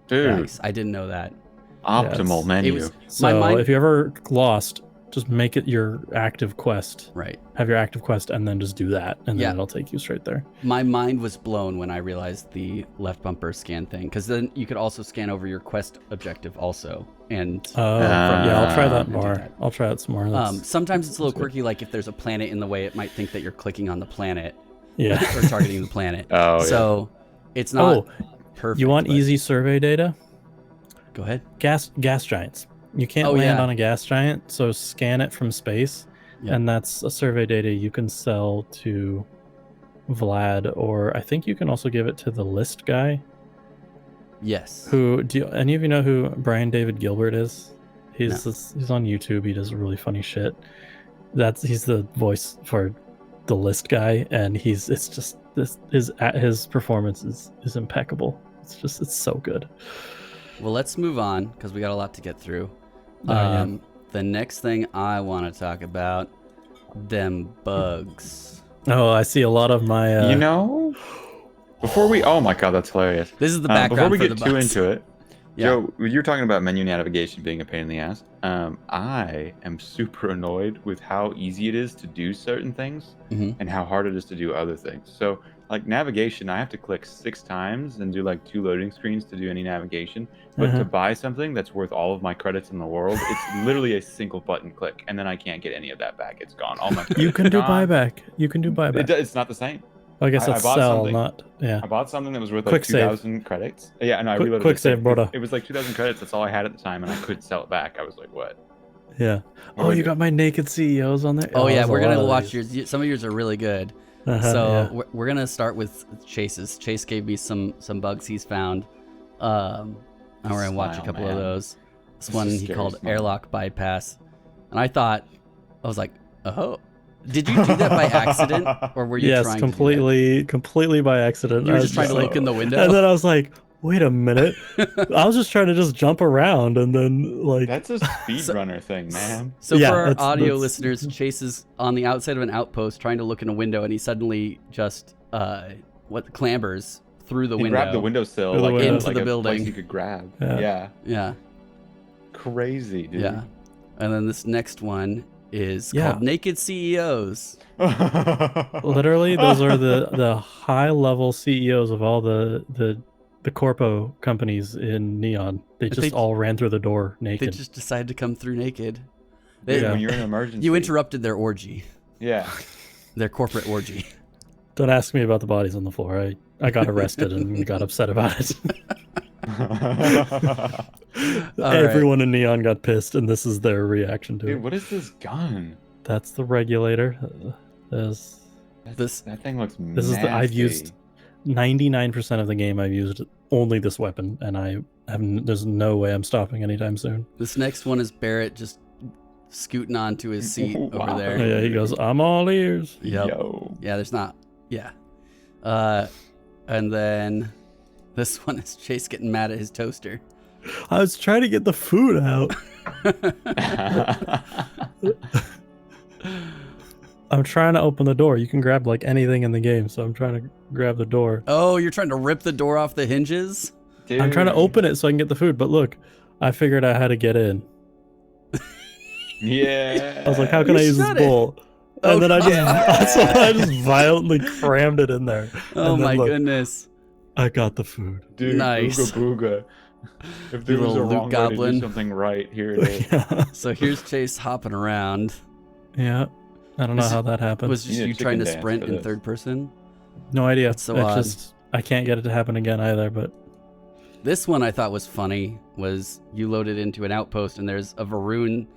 Dude, Nice. I didn't know that. optimal It menu. was So my mind. if you're ever lost, just make it your active quest. Right. Have your active quest and then just do that, and then Yeah. it'll take you straight there. My mind was blown when I realized the left bumper scan thing, because then you could also scan over your quest objective also. And Yeah, I'll try that do more. that. I'll try it some more. sometimes it's a little that's good. quirky, like if there's a planet in the way, it might think that you're clicking on the planet Yeah. or targeting the planet. Oh, yeah. So it's not perfect. You want but- easy survey data? Go ahead. Gas giants. You can't Oh, land yeah. on a gas giant, so scan it from space, Yep. and that's a survey data you can sell to Vlad, or I think you can also give it to the list guy. Yes. Any of you know who Brian David Gilbert is? He's No. he's on YouTube. He does really funny shit. He's the voice for the list guy, and his performance is impeccable. It's so good. Well, let's move on because we got a lot to get through. Yeah. The next thing I want to talk about, them bugs. Oh, I see a lot of my. You know, before we, oh my god, that's hilarious. This is the Before background we for get the too bugs. into it, Yeah. Joe, you're talking about menu navigation being a pain in the ass. I am super annoyed with how easy it is to do certain things Mhm. and how hard it is to do other things. So, like navigation, I have to click 6 times and do like 2 loading screens to do any navigation. But to buy something that's worth all of my credits in the world, it's literally a single button click, and then I can't get any of that back. It's gone. All my credits You can are do gone. buyback. You can do buyback. It's not the same. I guess I that's bought sell, something. not yeah. I bought something that was worth like Quick save. 2,000 credits. Yeah, and I Quick- reloaded quick it. save, brother. It was like 2,000 credits. That's all I had at the time, and I couldn't sell it back. I was like, what? Yeah. What do Oh, I you do? got my naked CEOs on there. Oh yeah, there's a we're lot gonna of watch these. yours. Some of yours are really good. Yeah. We're gonna start with Chase's. Chase gave me some bugs he's found. And we're gonna watch a Smile, couple of man. those. This This is one a he scary called smile. airlock bypass, and I was like, oh, did you do that by accident, or were you Yes, trying completely by accident. You were I just was trying to like- look in the window? And then I was like, wait a minute. I was just trying to just jump around, and then like That's a speedrunner thing, man. So Yeah, for our that's- audio that's- listeners, Chase is on the outside of an outpost trying to look in a window, and he suddenly just clambers through the He window. grabbed the windowsill Through the like window. Into like the a building. place you could grab. Yeah. Yeah. Yeah, Crazy, dude. yeah. And then this next one is Yeah. called Naked CEOs. literally those are the high level CEOs of all the corpo companies in Neon. They But just they- all ran through the door They naked. just decided to come through naked. Dude, Yeah. when you're in an emergency. You interrupted their orgy, Yeah. their corporate orgy. Don't ask me about the bodies on the floor. I got arrested and got upset about it. All right. Everyone in Neon got pissed, and this is their reaction to Dude, it. what is this gun? That's the regulator. There's That thing looks This is I've used 99% of the game. I've used only this weapon, and there's no way I'm stopping anytime soon. This next one is Barrett just scooting onto his seat over Wow. there. Yeah, he goes, "I'm all ears." Yep. Yo. Yeah, there's not. Yeah. And then this one is Chase getting mad at his toaster. I was trying to get the food out. I'm trying to open the door. You can grab like anything in the game, so I'm trying to grab the door. Oh, you're trying to rip the door off the hinges? Dude. I'm trying to open it so I can get the food, but look, I figured out how to get in. Yeah. I was like, how can You I use this said it. bowl? Oh, And then I yeah. just violently crammed it in there. Oh And then my look, goodness. I got the food. Dude, Nice. Ooga booga. If there You was a little loot wrong way to goblin. do something right, here it is. Yeah. So here's Chase hopping around. Yeah. I don't know Was- how that happened. Was just need a you trying to chicken dance sprint for in this. third person? No idea. That's so It's odd. just I can't get it to happen again either, but This one I thought was funny was you loaded into an outpost and there's a Varun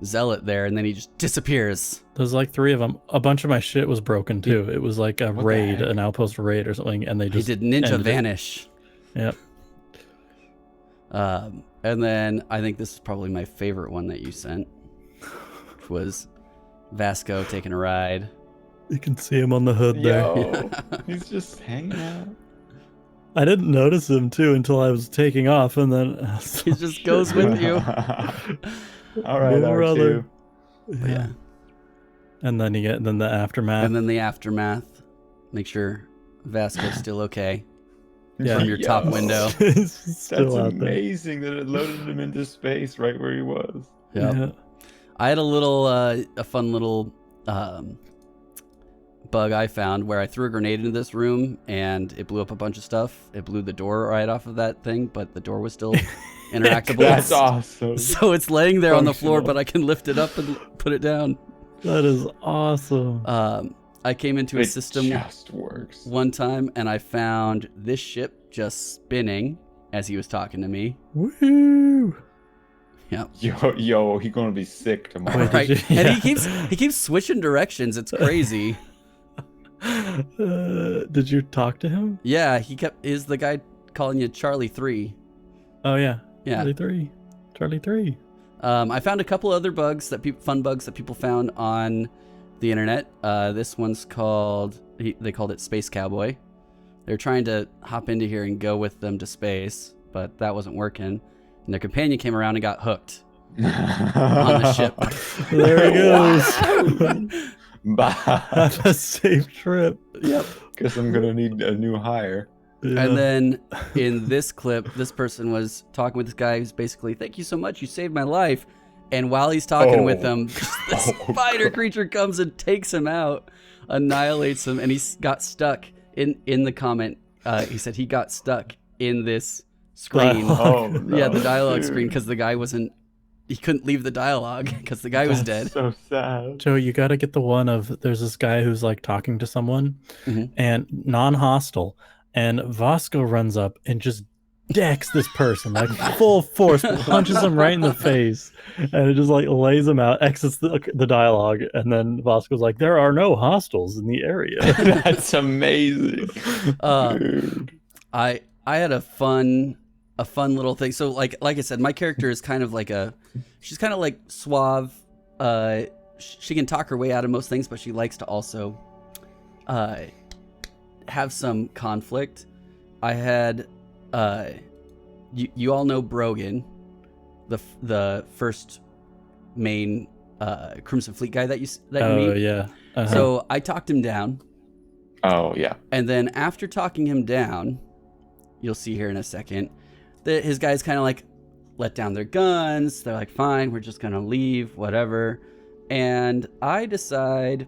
zealot there and then he just disappears. there's like 3 of them. A bunch of my shit was broken too. It was like a What the raid, heck? an outpost raid or something, and they He just did Ninja ended it. Vanish. Yep. And then I think this is probably my favorite one that you sent, which was Vasco taking a ride. You can see him on the hood there. Yo, he's just hanging out. I didn't notice him too until I was taking off, and then He just goes with you. All right, No, R2. brother. But yeah. And then then the aftermath. And then the aftermath. Make sure Vasco's still okay Yeah. from your top Yo, window. It's still That's out there. amazing that it loaded him into space right where he was. Yep. Yeah. I had a fun little bug I found where I threw a grenade into this room and it blew up a bunch of stuff. It blew the door right off of that thing, but the door was still interactable. That's awesome. So it's laying there on the floor, Functional. but I can lift it up and put it down. That is awesome. I came into a It system just works. one time and I found this ship just spinning as he was talking to me. Woo! Yep. Yo, he gonna be sick tomorrow. Wait, Right. you- And yeah. he keeps switching directions. It's crazy. Did you talk to him? Yeah, is the guy calling you Charlie 3. Oh yeah. Yeah. Charlie 3. I found a couple other bugs fun bugs that people found on the internet. This one's they called it Space Cowboy. They're trying to hop into here and go with them to space, but that wasn't working. And their companion came around and got hooked on the ship. There he goes. Bye. Have a safe trip. Yep. Guess I'm gonna need a new hire. Yeah. And then in this clip, this person was talking with this guy who's basically, thank you so much, you saved my life. And while he's talking with him, the spider creature comes and takes him out, annihilates him, and he got stuck in the comment. He said he got stuck in this screen. Oh, no, Yeah, the dialogue dude. screen, because the guy he couldn't leave the dialogue because the guy was dead. So sad. Joe, you got to get the one of there's this guy who's like talking to someone Mhm. and non-hostile, and Vasco runs up and just decks this person like full force, punches him right in the face, and it just like lays him out, exits the dialogue, and then Vasco's like, "There are no hostiles in the area." That's amazing. Dude. I had a fun little thing. So like I said, my character is kind of like she's kind of like suave. She can talk her way out of most things, but she likes to also have some conflict. I had you all know Brogan, the first main Crimson Fleet guy that you Oh meet. yeah. Uh-huh. So I talked him down. Oh yeah. And then after talking him down, you'll see here in a second, that his guys kind of like let down their guns. They're like, fine, we're just going to leave, whatever. And I decide,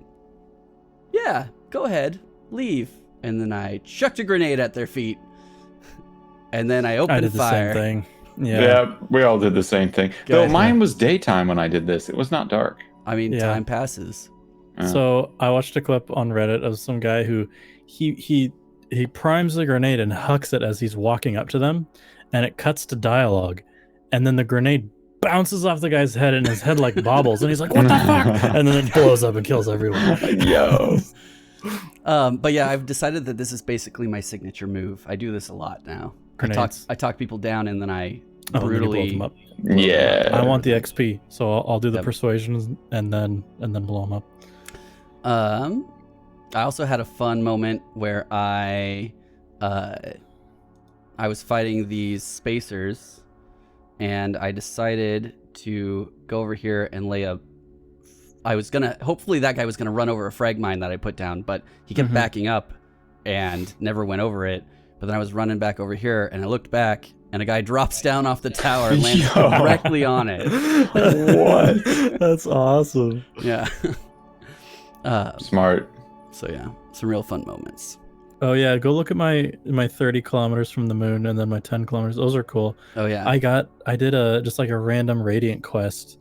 yeah, go ahead, leave. And then I chucked a grenade at their feet. And then I opened I did the fire. same thing. Yeah. Yeah. We all did the same thing. Good. Though mine was daytime when I did this. It was not dark. I mean, Yeah. time passes. So I watched a clip on Reddit of some guy who he primes the grenade and hucks it as he's walking up to them, and it cuts to dialogue, and then the grenade bounces off the guy's head and his head like bobbles, and he's like, "What the fuck?" And then it blows up and kills everyone. Yo. But yeah, I've decided that this is basically my signature move. I do this a lot now. Grenades. I talk people down and then I Oh, and then you blow brutally them up. Yeah. I want the XP, so I'll do the Yep. persuasions and then blow them up. I also had a fun moment where I was fighting these spacers, and I decided to go over here and hopefully that guy was gonna run over a frag mine that I put down, but he kept Mhm. backing up and never went over it. But then I was running back over here, and I looked back, and a guy drops down off the tower and lands Yo. directly on it. What? That's awesome. Yeah. Smart. So yeah, some real fun moments. Oh yeah, go look at my 30 kilometers from the moon and then my 10 kilometers. Those are cool. Oh yeah. I did just like a random radiant quest,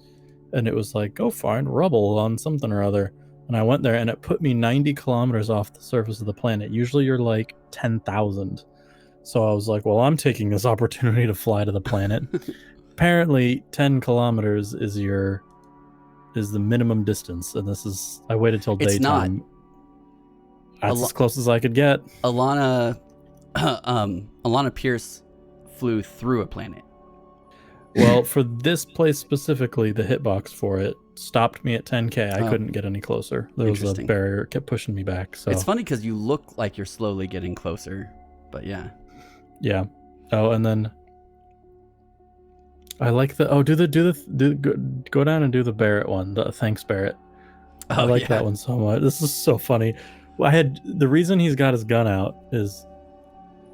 and it was like, go find rubble on something or other. And I went there and it put me 90 kilometers off the surface of the planet. Usually you're like 10,000. So I was like, well, I'm taking this opportunity to fly to the planet. Apparently 10 kilometers is the minimum distance. And I waited till It's not. daytime. That's as close as I could get. Alana Pierce flew through a planet. Well, for this place specifically, the hitbox for it stopped me at 10K. I Oh. couldn't get any closer. There was a Interesting. barrier. It kept pushing me back. So It's funny because you look like you're slowly getting closer, but yeah. yeah. Oh, and then I like go down and do the Barrett one. The thanks Barrett. I Oh, like yeah. that one so much. This is so funny. Well, the reason he's got his gun out is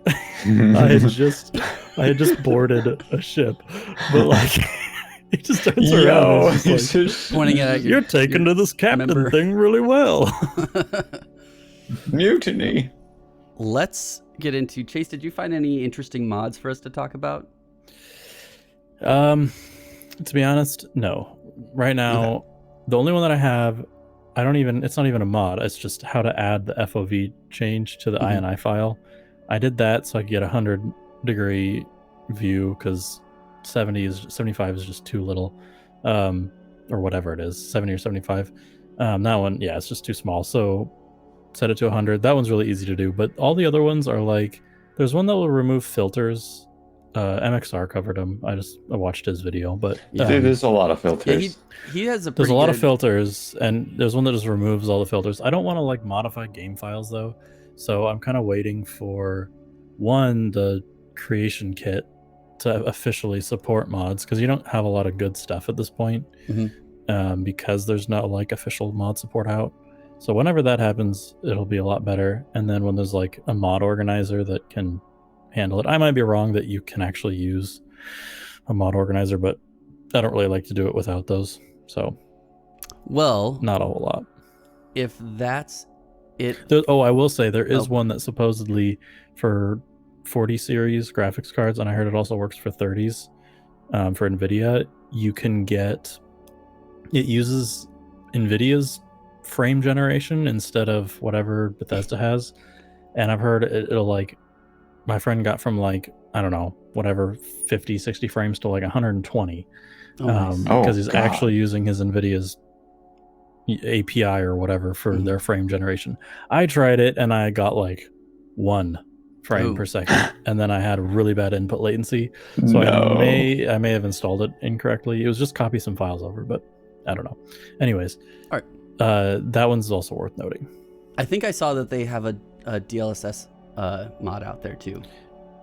I had just boarded a ship, but like he just turns around Yo, and is just like, Pointing it at you're taking to this captain member. thing really well. mutiny. Let's get into Chase. Did you find any interesting mods for us to talk about? To be honest, no. Right now, the only one that I have, it's not even a mod. It's just how to add the FOV change to the Mhm. INI file. I did that so I could get 100-degree view because 75 is just too little, or whatever it is, 70 or 75. That one, yeah, it's just too small. So set it to 100. That one's really easy to do, but all the other ones are like, there's one that will remove filters. MXR covered him. I watched his video, but Dude, there's a lot of filters. Yeah, he has a there's a pretty lot good... of filters, and there's one that just removes all the filters. I don't want to like modify game files though, so I'm kind of waiting for the creation kit to officially support mods, because you don't have a lot of good stuff at this point, because there's no like official mod support out. So whenever that happens, it'll be a lot better. And then when there's like a mod organizer that can handle it, I might be wrong that you can actually use a mod organizer, but I don't really like to do it without those. So, well, not a whole lot. If that's it. I will say there is one that supposedly for 40 series graphics cards, and I heard it also works for 30s, for NVIDIA, you can get, it uses NVIDIA's frame generation instead of whatever Bethesda has. And I've heard it'll like, my friend got from like, I don't know, whatever, 50, 60 frames to like 120. Because he's actually using his NVIDIA's API or whatever for their frame generation. I tried it and I got like 1 frame per second, and then I had really bad input latency. So I may have installed it incorrectly. It was just copy some files over, but I don't know. Anyways, all right. That one's also worth noting. I think I saw that they have a DLSS mod out there too.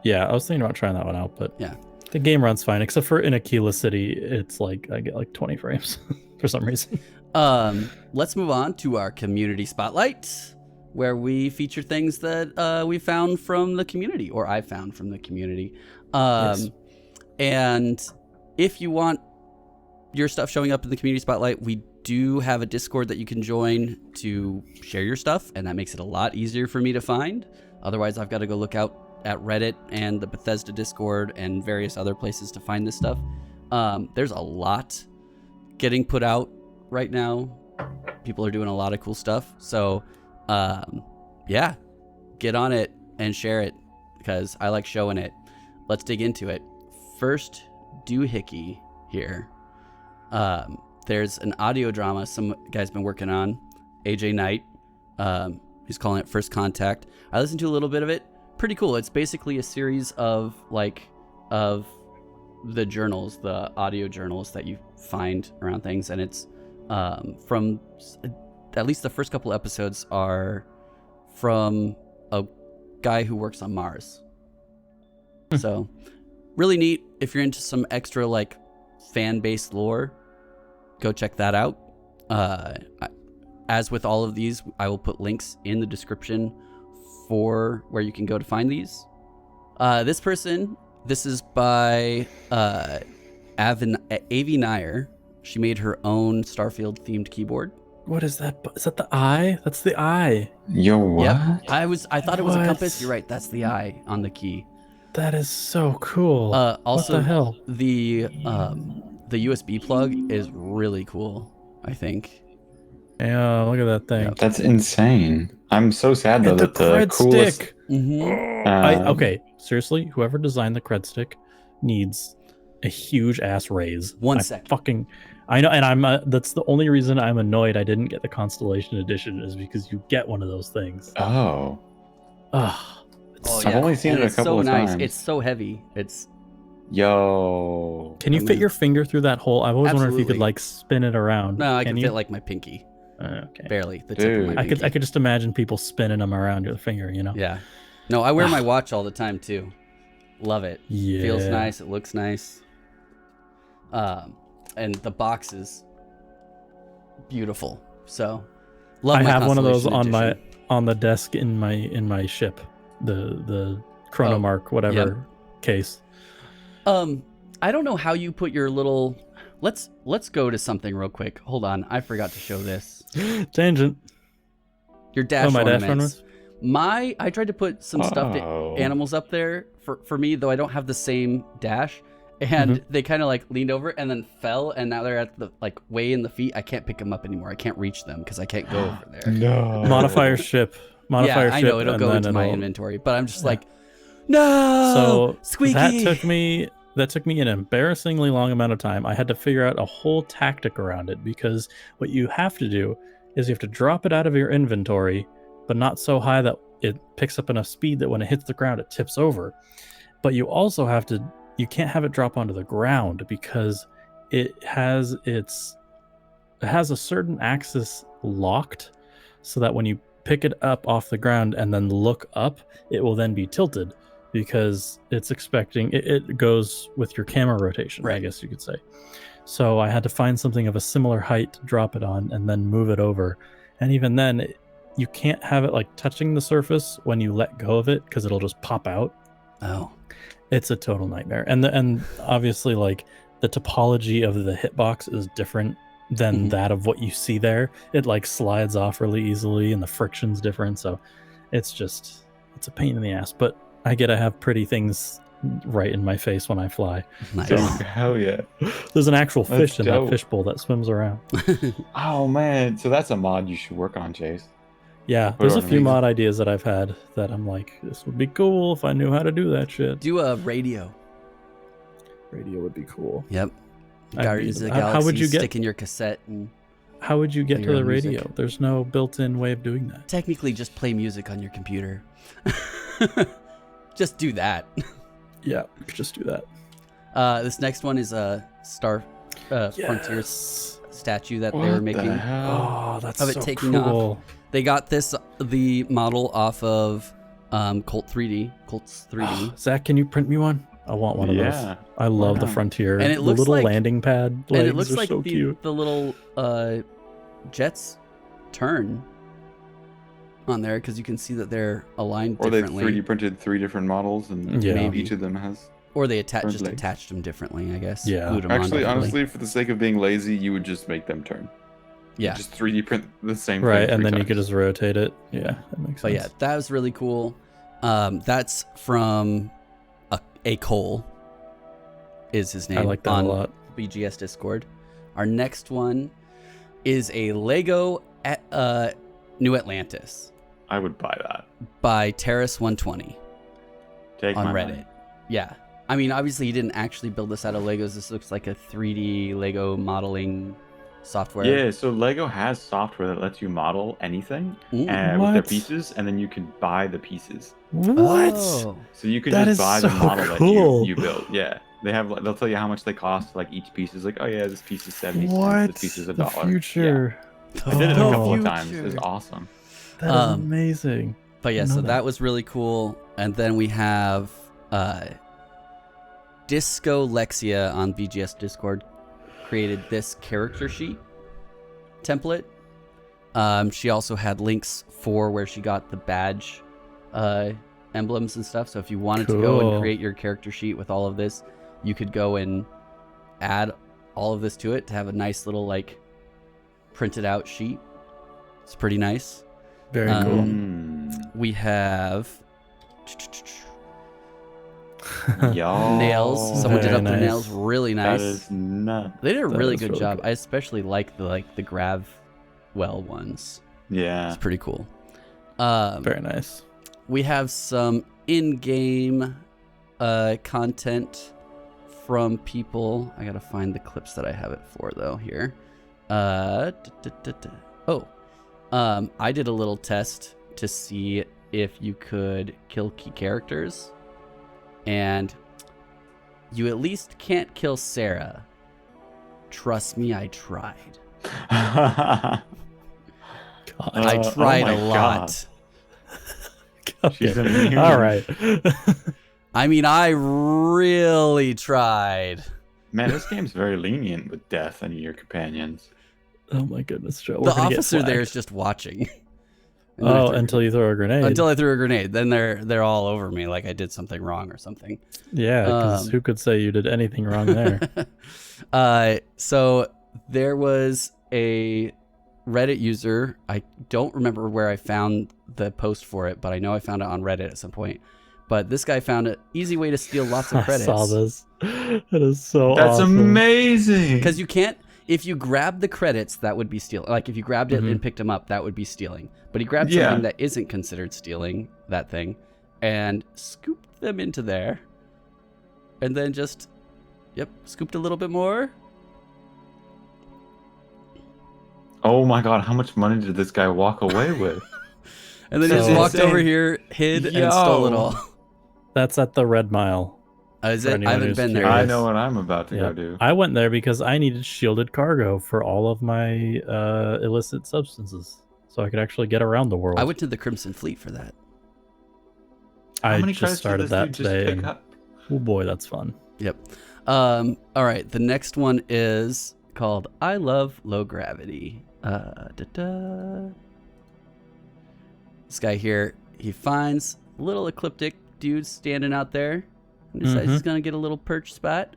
Yeah, I was thinking about trying that one out, but yeah, the game runs fine, except for in Aquila City, it's like I get like 20 frames for some reason. Let's move on to our community spotlight, where we feature things that we found from the community, or I found from the community. Yes. And if you want your stuff showing up in the community spotlight, we do have a Discord that you can join to share your stuff, and that makes it a lot easier for me to find. Otherwise, I've got to go look out at Reddit and the Bethesda Discord and various other places to find this stuff. There's a lot getting put out right now. People are doing a lot of cool stuff. So, yeah, get on it and share it, because I like showing it. Let's dig into it. First doohickey here. There's an audio drama some guy's been working on, AJ Knight. He's calling it First Contact. I listened to a little bit of it. Pretty cool. It's basically a series of the journals, the audio journals that you find around things, and it's from at least the first couple episodes are from a guy who works on Mars. So really neat. If you're into some extra like fan-based lore, go check that out. As with all of these, I will put links in the description for where you can go to find these. This is by Avi Nair. She made her own Starfield themed keyboard. What is that? Is that the eye? That's the eye. Yo, what? Yep. I thought it was a compass. You're right. That's the eye on the key. That is so cool. Also, what the hell? The USB plug is really cool, I think. Yeah, look at that thing. Yep. That's insane. I'm so sad though that the coolest stick. Okay, seriously, whoever designed the cred stick needs a huge ass raise. 1 second. I know, and I'm that's the only reason I'm annoyed I didn't get the Constellation edition, is because you get one of those things. Oh. I've only seen it a couple of times. It's so heavy. It's Yo. Can you fit your finger through that hole? I've always wondered if you could like spin it around. No, I can fit like my pinky. Okay. Barely. The tip of my pinky. I could just imagine people spinning them around your finger, you know? Yeah. No, I wear my watch all the time too. Love it. Yeah. Feels nice. It looks nice. And the box is beautiful. So love I my have one of those Constellation on the desk in my ship. The Chronomark whatever case. I don't know how you put your little let's go to something real quick. Hold on. I forgot to show this. Tangent. Your dash ornaments. Dash I tried to put some stuffed animals up there for me, though I don't have the same dash, and they kind of like leaned over and then fell, and now they're at the like way in the feet. I can't pick them up anymore. I can't reach them because I can't go over there. No. Modifier ship. I know it'll go into my inventory, but I'm just like, No. So Squeaky. that took me an embarrassingly long amount of time. I had to figure out a whole tactic around it, because what you have to do is you have to drop it out of your inventory, but not so high that it picks up enough speed that when it hits the ground it tips over. But you also have to, you can't have it drop onto the ground, because it has a certain axis locked, so that when you pick it up off the ground and then look up, it will then be tilted, because it's expecting it goes with your camera rotation, I Right. guess you could say. So I had to find something of a similar height to drop it on and then move it over. And even then, you can't have it like touching the surface when you let go of it, because it'll just pop out. Oh. It's a total nightmare. And obviously, like, the topology of the hitbox is different than Mhm. that of what you see there. It like slides off really easily, and the friction's different. So it's a pain in the ass. But I get to have pretty things right in my face when I fly. Nice. Dude, hell yeah. There's an actual That's fish in dope. that fishbowl that swims around. Oh man, so that's a mod you should work on, Chase. Yeah, Put there's it a on few Amiga. mod ideas that I've had that I'm like, this would be cool if I knew how to do that shit. Do a radio. Radio would be cool. Yep. I'd Guardians be- of the how Galaxy. would you get- stick in your cassette and How would you get Play to your the own music. radio? There's no built-in way of doing that. technically just play music on your computer. Just do that. Yeah, we could just do that. This next one is a Frontier statue that they were What making. the hell? Oh, that's Of it so taking cool. They got the model off of Colt's 3D. Zach, can you print me one? I want one of those. Yeah. I love the Wow. Frontier. And it the looks little like- landing pad legs And it looks are like so cute. the little jets turn on there, because you can see that they're aligned Or they differently. 3D printed 3 different models, and Yeah. Maybe. each of them has. Or they Front just legs. attached them differently, I guess. Yeah. Glued 'em on Actually, differently. honestly, for the sake of being lazy, you would just make them turn. Yeah. Just 3D print the same Right, thing. and three then you could times. just rotate it. Yeah, that makes But sense. yeah, that was really cool. That's from a Cole, is his name. I like that on a lot. BGS Discord. Our next one is a Lego New Atlantis I would buy that. by Terrace120 Take on my Reddit. money. Yeah. I mean, obviously, he didn't actually build this out of Legos. This looks like a 3D Lego modeling software. Yeah, so Lego has software that lets you model anything Ooh. with their What? pieces, and then you can buy the pieces. What? Oh. So you can That just is buy the so model cool. that you built. Yeah, they'll tell you how much they cost. Like each piece is like, oh yeah, this piece is 70 cents. What? This piece is The $1. future. Yeah. I did it a couple of Oh. times. It was awesome. That is amazing. But yeah, I know so that. that was really cool. And then we have Disco Lexia on BGS Discord created this character sheet template. She also had links for where she got the badge emblems and stuff. So if you wanted to go and Cool. create your character sheet with all of this, you could go and add all of this to it to have a nice little like printed out sheet. It's pretty nice. Very Um, cool. We have Y'all. nails. Someone did Very up their nice. nails really nice. That is nuts. They did a That really is good really job. good. I especially like the grav well ones. Yeah. It's pretty cool. Very nice. We have some in-game content from people. I gotta find the clips that I have it for though here. I did a little test to see if you could kill key characters, and you at least can't kill Sarah. Trust me, I tried. God. I oh tried my a lot. She's Okay. immune. All right. I mean, I really tried. Man, this game's very lenient with death and your companions. Oh my goodness, Joe. The officer there is just watching. And then I Oh, threw- until you throw a grenade. until I threw a grenade. Then they're all over me like I did something wrong or something. Yeah, because Um, who could say you did anything wrong there? So there was a Reddit user. I don't remember where I found the post for it, but I know I found it on Reddit at some point. But this guy found an easy way to steal lots of I credits. saw this. That is so That's awesome. amazing. Because you can't, if you grab the credits, that would be stealing. Like if you grabbed it Mhm. and picked them up, that would be stealing. But he grabbed Yeah. something that isn't considered stealing, that thing, and scooped them into there. And then just, scooped a little bit more. Oh my god, how much money did this guy walk away with? And then he just So- walked over here, hid, and stole it all. That's at the Red Mile. Is For it? I anyone haven't who's been there curious. I yet. know what I'm about to Yeah. go do. I went there because I needed shielded cargo for all of my illicit substances, so I could actually get around the world. I went to the Crimson Fleet for that. How I many just credits did started this that dude just today, pick and up? oh boy, that's fun. Yep. All right. The next one is called I Love Low Gravity. This guy here, he finds a little ecliptic dude standing out there and decides he's going to get a little perch spot.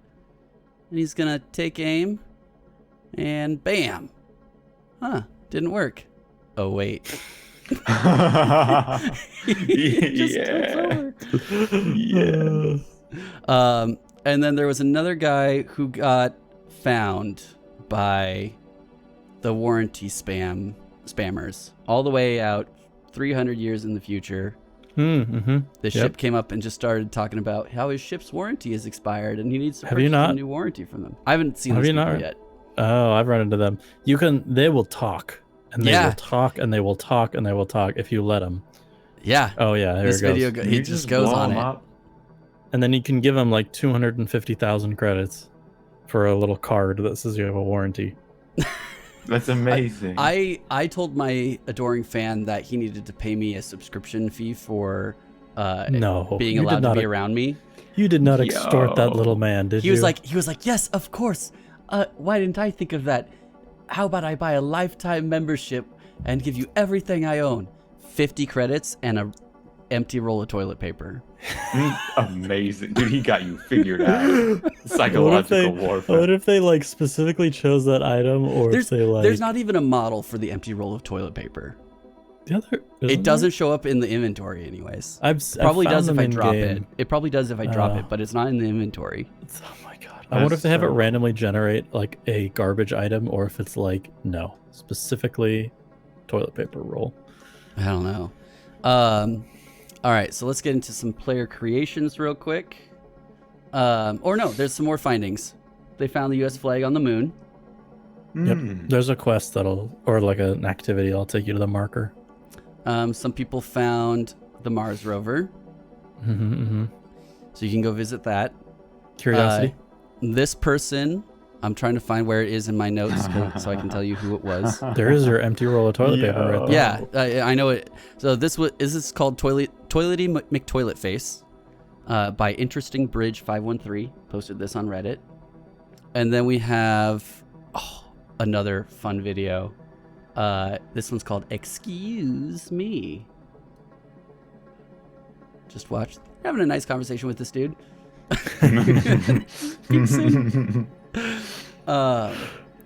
And he's going to take aim and bam. Huh. Didn't work. Oh, wait. He just tips over. Yes. And then there was another guy who got found by the warranty spammers all the way out 300 years in the future. Mm-hmm. The ship came up and just started talking about how his ship's warranty is expired and he needs to purchase a new warranty from them. I haven't seen those people yet. Oh, I've run into them. They will talk, and they will talk, and they will talk, and they will talk if you let them. Yeah. Oh yeah, here This it goes. video, he just goes blow on him it. up? And then you can give them like 250,000 credits for a little card that says you have a warranty. That's amazing. I told my adoring fan that he needed to pay me a subscription fee for No, being you did allowed to not be around me. You did not extort that Yo. little man, did He you? was like, yes, of course. Why didn't I think of that? How about I buy a lifetime membership and give you everything I own? 50 credits and a empty roll of toilet paper. Amazing. Dude, he got you figured out. Psychological warfare. What if they like specifically chose that item, or if they like? There's not even a model for the empty roll of toilet paper. The other. It doesn't show up in the inventory anyways. I've Probably found does if them I in drop game. it. It probably does if I drop it, but it's not in the inventory. Oh my god! I wonder if they have it randomly generate like a garbage item, or if it's like no, specifically toilet paper roll. I don't know. All right, so let's get into some player creations real quick. Or no, there's some more findings. They found the U.S. flag on the moon. Yep. There's a quest or like an activity that'll take you to the marker. Some people found the Mars rover, so you can go visit that. Curiosity. This person, I'm trying to find where it is in my notes so I can tell you who it was. There is your empty roll of toilet paper right there. Yeah, I know it. So this is called Toilety McToiletFace by Interesting Bridge 513. Posted this on Reddit. And then we have another fun video. This one's called Excuse Me. Just watch. We're having a nice conversation with this dude.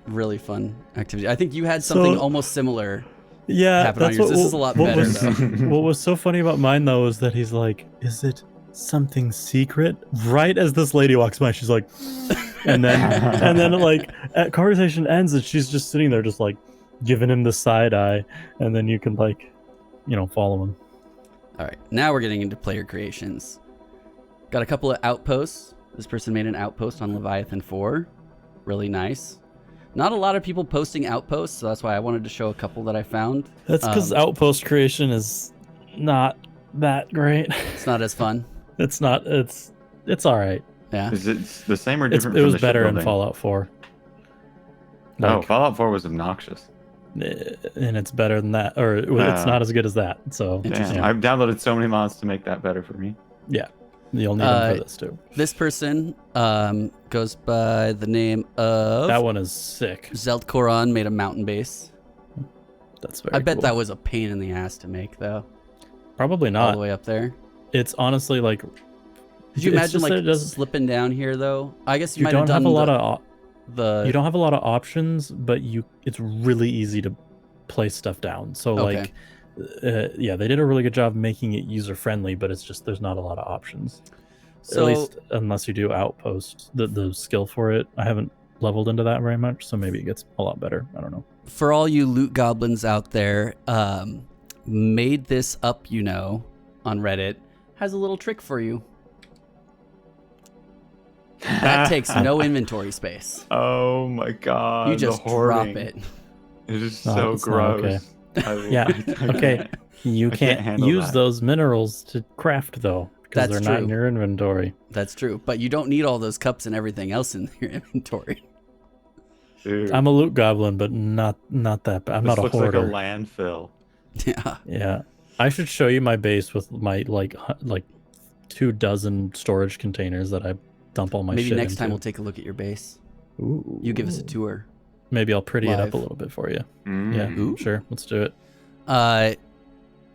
Really fun activity. I think you had something almost similar. Yeah, happen on yours. This is a lot better though. What was so funny about mine though is that he's like, "Is it something secret?" Right as this lady walks by, she's like, and then like conversation ends and she's just sitting there, just like giving him the side eye, and then you can like, follow him. All right, now we're getting into player creations. Got a couple of outposts. This person made an outpost on Leviathan IV. Really nice. Not a lot of people posting outposts, so that's why I wanted to show a couple that I found. That's because outpost creation is not that great. It's not as fun. It's not. It's all right. Yeah. Is it the same or different? It from was the better in shipbuilding? Fallout 4. No, Fallout 4 was obnoxious. And it's better than that, or it's not as good as that. So Damn, I've downloaded so many mods to make that better for me. yeah, you'll need them for this too. This person goes by the name of... That one is sick. Zeltkoron made a mountain base. That's very I bet cool. that was a pain in the ass to make, though. Probably All not. the way up there. It's honestly like... Could you it's imagine just like that it doesn't- slipping down here, though? I guess you you might don't have done have a lot of the... you don't have a lot of options, but it's really easy to place stuff down. So Okay. yeah, they did a really good job making it user friendly, but it's just there's not a lot of options. So, At least unless you do outpost, the skill for it. I haven't leveled into that very much, so maybe it gets a lot better. I don't know. for all you loot goblins out there, made this up, on Reddit, has a little trick for you. That takes no inventory space. Oh my god. You just the drop hoarding. it. It is No, so it's not okay. gross. Yeah, okay. can't. You I can't can't handle use that. those minerals to craft though, because That's they're not in true. your inventory. That's true. But you don't need all those cups and everything else in your inventory. Dude, I'm a loot goblin, but not that bad. I'm this not a looks hoarder. like a landfill. Yeah. Yeah, I should show you my base with my like 24 storage containers that I dump all my Maybe shit next into. time we'll take a look at your base. Ooh. You give us a tour. Maybe I'll pretty it Live. up a little bit for you. Yeah, Mm. sure. Let's do it.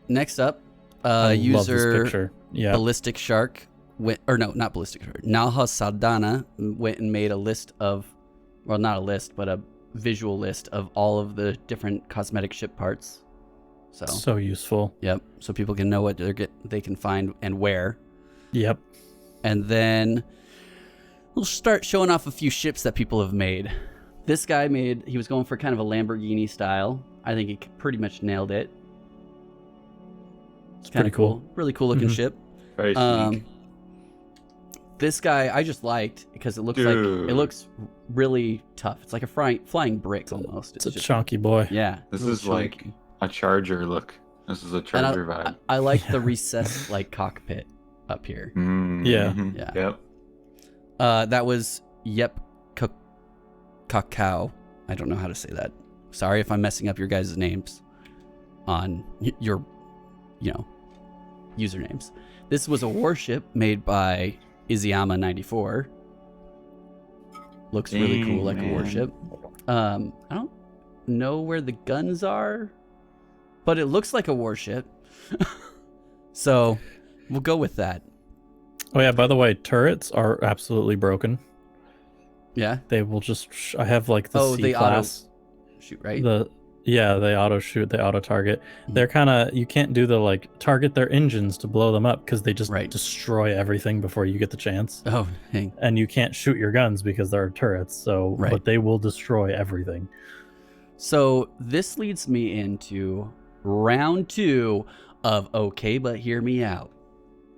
Next up, I love this user picture. Yeah. Ballistic Shark went, or no, not Ballistic Shark. Nalha Saldana went and made a list of, well, not a list, but a visual list of all of the different cosmetic ship parts. So useful. Yep. So people can know what they can find and where. Yep. And then we'll start showing off a few ships that people have made. This guy he was going for kind of a Lamborghini style. I think he pretty much nailed it. It's Kind pretty of cool. Really cool looking Mhm. ship. Very sleek. This guy I just liked because it looks Dude. really tough. It's like a flying brick almost. It's a just, chunky boy. yeah. This really is like chunky. a Charger look. This is a And Charger vibe. I like Yeah. the recessed like cockpit up here. Yeah. Mhm. Yeah. Yep. That was Cacao. I don't know how to say that. Sorry if I'm messing up your guys' names on your, usernames. This was a warship made by Izayama 94. Looks really cool, like a man. warship. I don't know where the guns are, but it looks like a warship. So we'll go with that. Oh yeah. By the way, turrets are absolutely broken. Yeah. They will just. I have like the C they class. shoot, right? They auto shoot. They auto target. Mhm. They're kind of. You can't do the like target their engines to blow them up because they just Right. destroy everything before you get the chance. Oh, dang. And you can't shoot your guns because they're turrets. So, Right. but they will destroy everything. So this leads me into round 2 of Okay, but hear me out.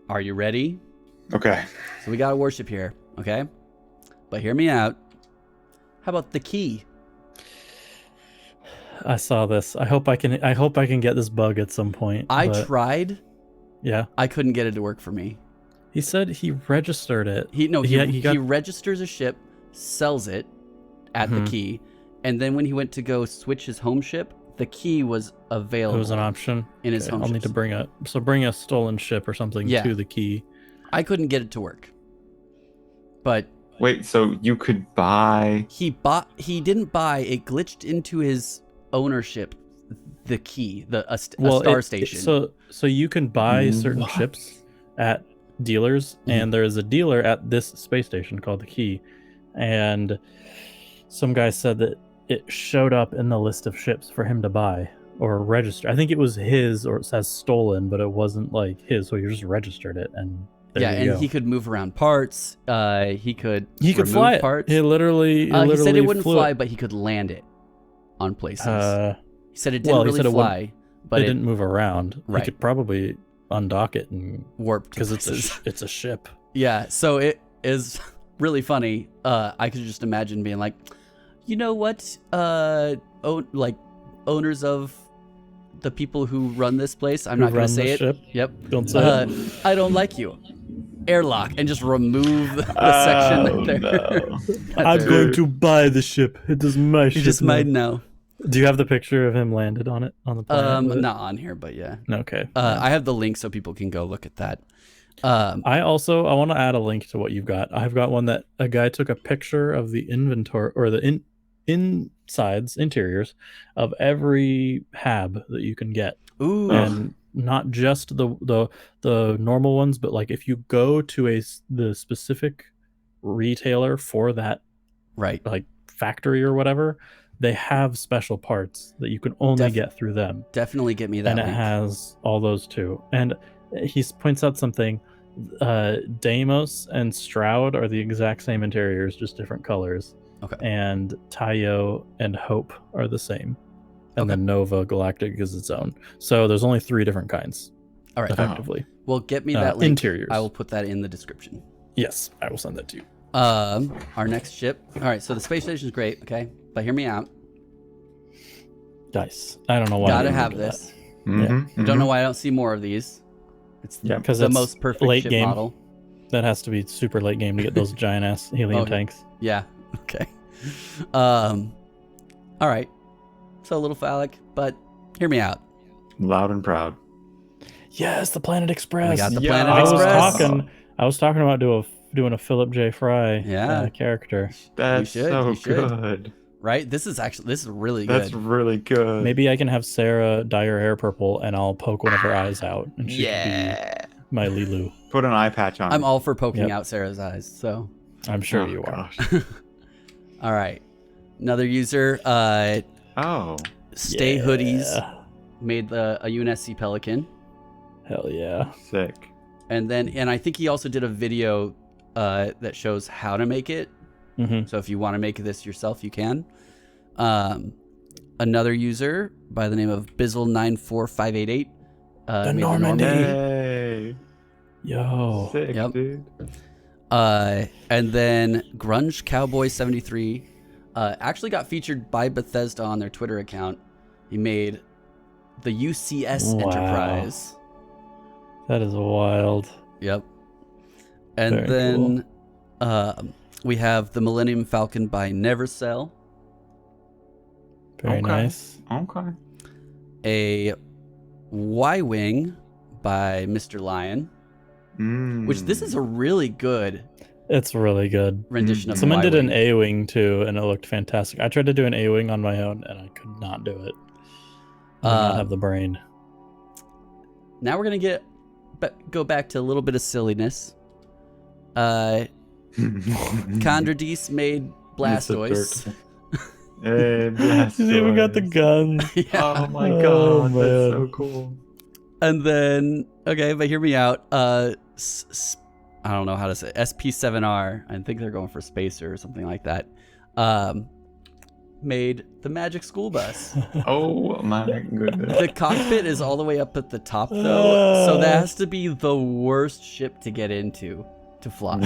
Are you ready? Okay. So we got a warship here, okay? But hear me out. How about the key? I saw this. I hope I can get this bug at some point. I but tried. yeah. I couldn't get it to work for me. He said he registered it. He got- registers a ship, sells it at the Mhm. key, and then when he went to go switch his home ship, the key was available. It was an option in his Okay, home I'll need to ships. bring a stolen ship or something Yeah. to the key. I couldn't get it to work. But Wait, so you could buy. he didn't buy, it glitched into his ownership, the key, a star station. So you can buy certain What? ships at dealers, and there is a dealer at this space station called the Key, and some guy said that it showed up in the list of ships for him to buy or register. I think it was his, or it says stolen, but it wasn't like his, so he just registered it, and there you and go. he could move around parts. He could remove fly it. parts. He literally He said it wouldn't flew fly, but he could land it on places. He said it didn't well, he really said it fly, but it it didn't move around. Right. He could probably undock it and warped because places. it's a ship. Yeah, so it is really funny. I could just imagine being like, you know what? Owners of the people who run this place. I'm Who not going run to say the it. ship? Yep. Don't say it. I don't like you. Airlock and just remove the section that they're. No. that I'm they're- going to buy the ship. It is my ship. You just now. might know. Do you have the picture of him landed on it on the planet? with it? Not on here, but yeah. Okay. I have the link so people can go look at that. I want to add a link to what you've got. I've got one that a guy took a picture of the inventory or the interiors of every hab that you can get, Ooh. and not just the normal ones, but like if you go to the specific retailer for that Right. like factory or whatever, they have special parts that you can only get through them. Definitely get me that And it link. has all those too. And he points out something. Deimos and Stroud are the exact same interiors, just different colors. Okay. And Tayo and Hope are the same. And Okay. then Nova Galactic is its own. So there's only 3 different kinds, All right. effectively. Well, get me that link. Interiors. I will put that in the description. Yes, I will send that to you. Our next ship. All right, so the space station is great, okay? But hear me out. Dice. I don't know why. Gotta they have do this. Mm-hmm, Don't know why I don't see more of these. It's Yeah, because the it's most perfect late ship game. model. That has to be super late game to get those giant ass helium tanks. Yeah. Okay. All right. So a little phallic, but hear me out. Loud and proud. Yes, the Planet Express. We got the Yeah. Planet I Express. was talking about doing a Philip J. Fry Yeah. character. That's so You should. good. Right? This is really good. That's really good. Maybe I can have Sarah dye her hair purple and I'll poke one of her eyes out and she could be my Lilu. Put an eye patch on. I'm it. all for poking Yep. out Sarah's eyes, so. I'm sure Oh, you are. gosh. All right. Another user, Oh. Stay Yeah. Hoodies, made a UNSC Pelican. Hell yeah. Sick. And I think he also did a video that shows how to make it. Mm-hmm. So if you want to make this yourself, you can. Another user by the name of Bizzle94588. The made Normandy. Hey. Yo. Sick, Yep. dude. And then Grunge Cowboy 73 actually got featured by Bethesda on their Twitter account. He made the UCS Wow. Enterprise. That is wild. Yep. And Very then we have the Millennium Falcon by Nevercell. Very Okay. nice. Okay. A Y-Wing by Mr. Lion, which this is a really good It's really good. rendition of Someone did an Y-Wing. A-Wing too, and it looked fantastic. I tried to do an A-Wing on my own, and I could not do it. I did not have the brain. Now we're gonna go back to a little bit of silliness. Condradis made Blastoise. Hey, Blastoise. He's even got the gun. Yeah. Oh my Oh, god, man. that's so cool. And then, okay, but hear me out. I don't know how to say it. SP7R. I think they're going for Spacer or something like that. Made the Magic School Bus. Oh my goodness. The cockpit is all the way up at the top, though, so that has to be the worst ship to get into to fly.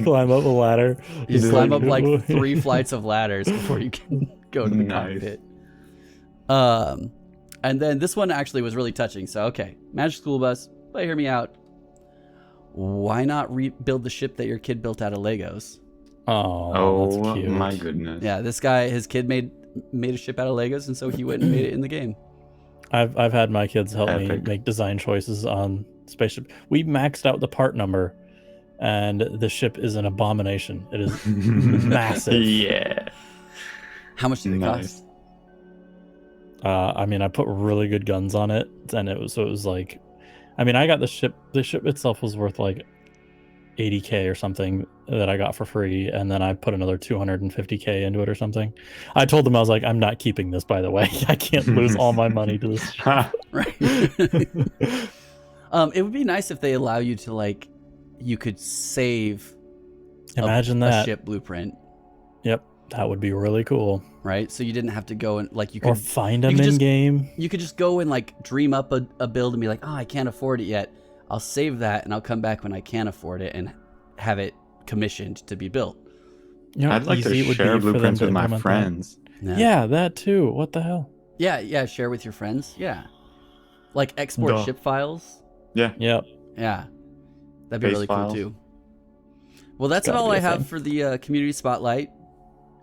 Climb up a ladder. You Dude. climb up like 3 flights of ladders before you can go to the Nice. cockpit. And then this one actually was really touching. So, okay, Magic School Bus, but hear me out. Why not rebuild the ship that your kid built out of Legos? Oh, that's Oh cute. my goodness. Yeah, this guy, his kid made a ship out of Legos, and so he went and made it in the game. I've had my kids help me Epic. make design choices on spaceship. We maxed out the part number, and the ship is an abomination. It is massive. Yeah. How much did it Nice. cost? I mean, I put really good guns on it, and it was like, I mean, I got the ship. The ship itself was worth like $80K or something that I got for free, and then I put another $250K into it or something. I told them, I was like, I'm not keeping this, by the way. I can't lose all my money to this ship. Right. It would be nice if they allow you to, like, you could save Imagine a that. ship blueprint, Yep, that would be really cool. right? So you didn't have to go and, like, you Or could find you them could in just- game. you could just go and, like, dream up a build and be like, oh, I can't afford it yet. I'll save that and I'll come back when I can afford it and have it commissioned to be built. You know how I'd like easy it to would share be for them blueprints to with my implement that? friends. Yeah, that too. What the hell? Yeah, share with your friends. Yeah. Like export Duh. ship files. Yep. Yeah. That'd be Base really files. cool too. Well, that's Gotta all be I a have thing. for the community spotlight.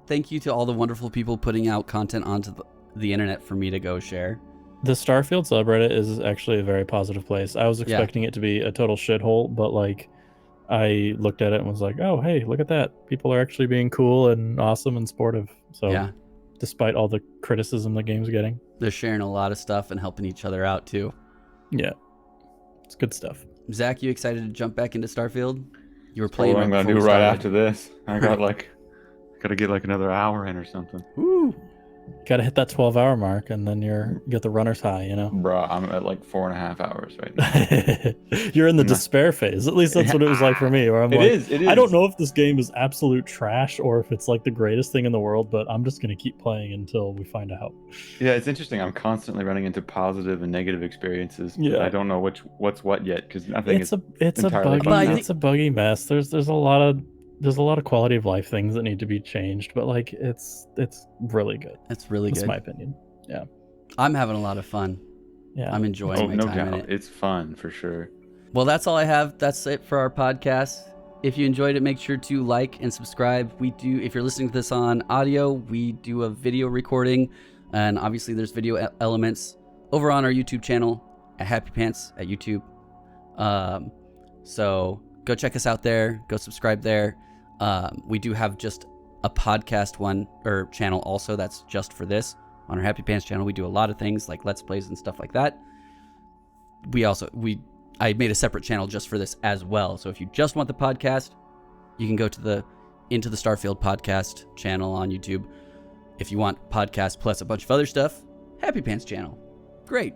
Thank you to all the wonderful people putting out content onto the internet for me to go share. The Starfield subreddit is actually a very positive place. I was expecting it to be a total shithole, but like I looked at it and was like, oh, hey, look at that. People are actually being cool and awesome and sportive. So Yeah. despite all the criticism the game's getting. They're sharing a lot of stuff and helping each other out too. Yeah. It's good stuff. Zach, you excited to jump back into Starfield? You were What playing I'm right gonna before do we right started. after this. I gotta get like another hour in or something. Woo! Gotta hit that 12-hour mark and then you get the runner's high, you know? Bruh, I'm at like 4.5 hours right now. You're in the No. despair phase. At least that's what it was like for me, where I'm It like, is. I don't know if this game is absolute trash or if it's like the greatest thing in the world, but I'm just gonna keep playing until we find out. Yeah, it's interesting. I'm constantly running into positive and negative experiences. But Yeah. I don't know what's what yet because nothing It's is. a entirely buggy But I think- it's a buggy mess. There's a lot of there's a lot of quality of life things that need to be changed, but like it's really good. It's really That's good. my opinion. Yeah. I'm having a lot of fun. Yeah. I'm enjoying Oh, my no time in doubt. it. It's fun for sure. Well, that's all I have. That's it for our podcast. If you enjoyed it, make sure to like and subscribe. If you're listening to this on audio, we do a video recording, and obviously there's video elements over on our YouTube channel at Happy Pants at YouTube. So go check us out there. Go subscribe there. We do have just a podcast channel also that's just for this. On our Happy Pants channel, we do a lot of things like Let's Plays and stuff like that. I made a separate channel just for this as well. So if you just want the podcast, you can go to the Into the Starfield podcast channel on YouTube. If you want podcast plus a bunch of other stuff, Happy Pants channel. Great.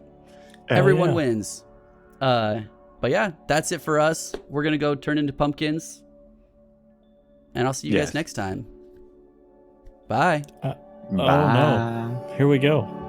Everyone wins. But yeah, that's it for us. We're going to go turn into pumpkins. And I'll see you guys next time. Bye. Oh no. Here we go.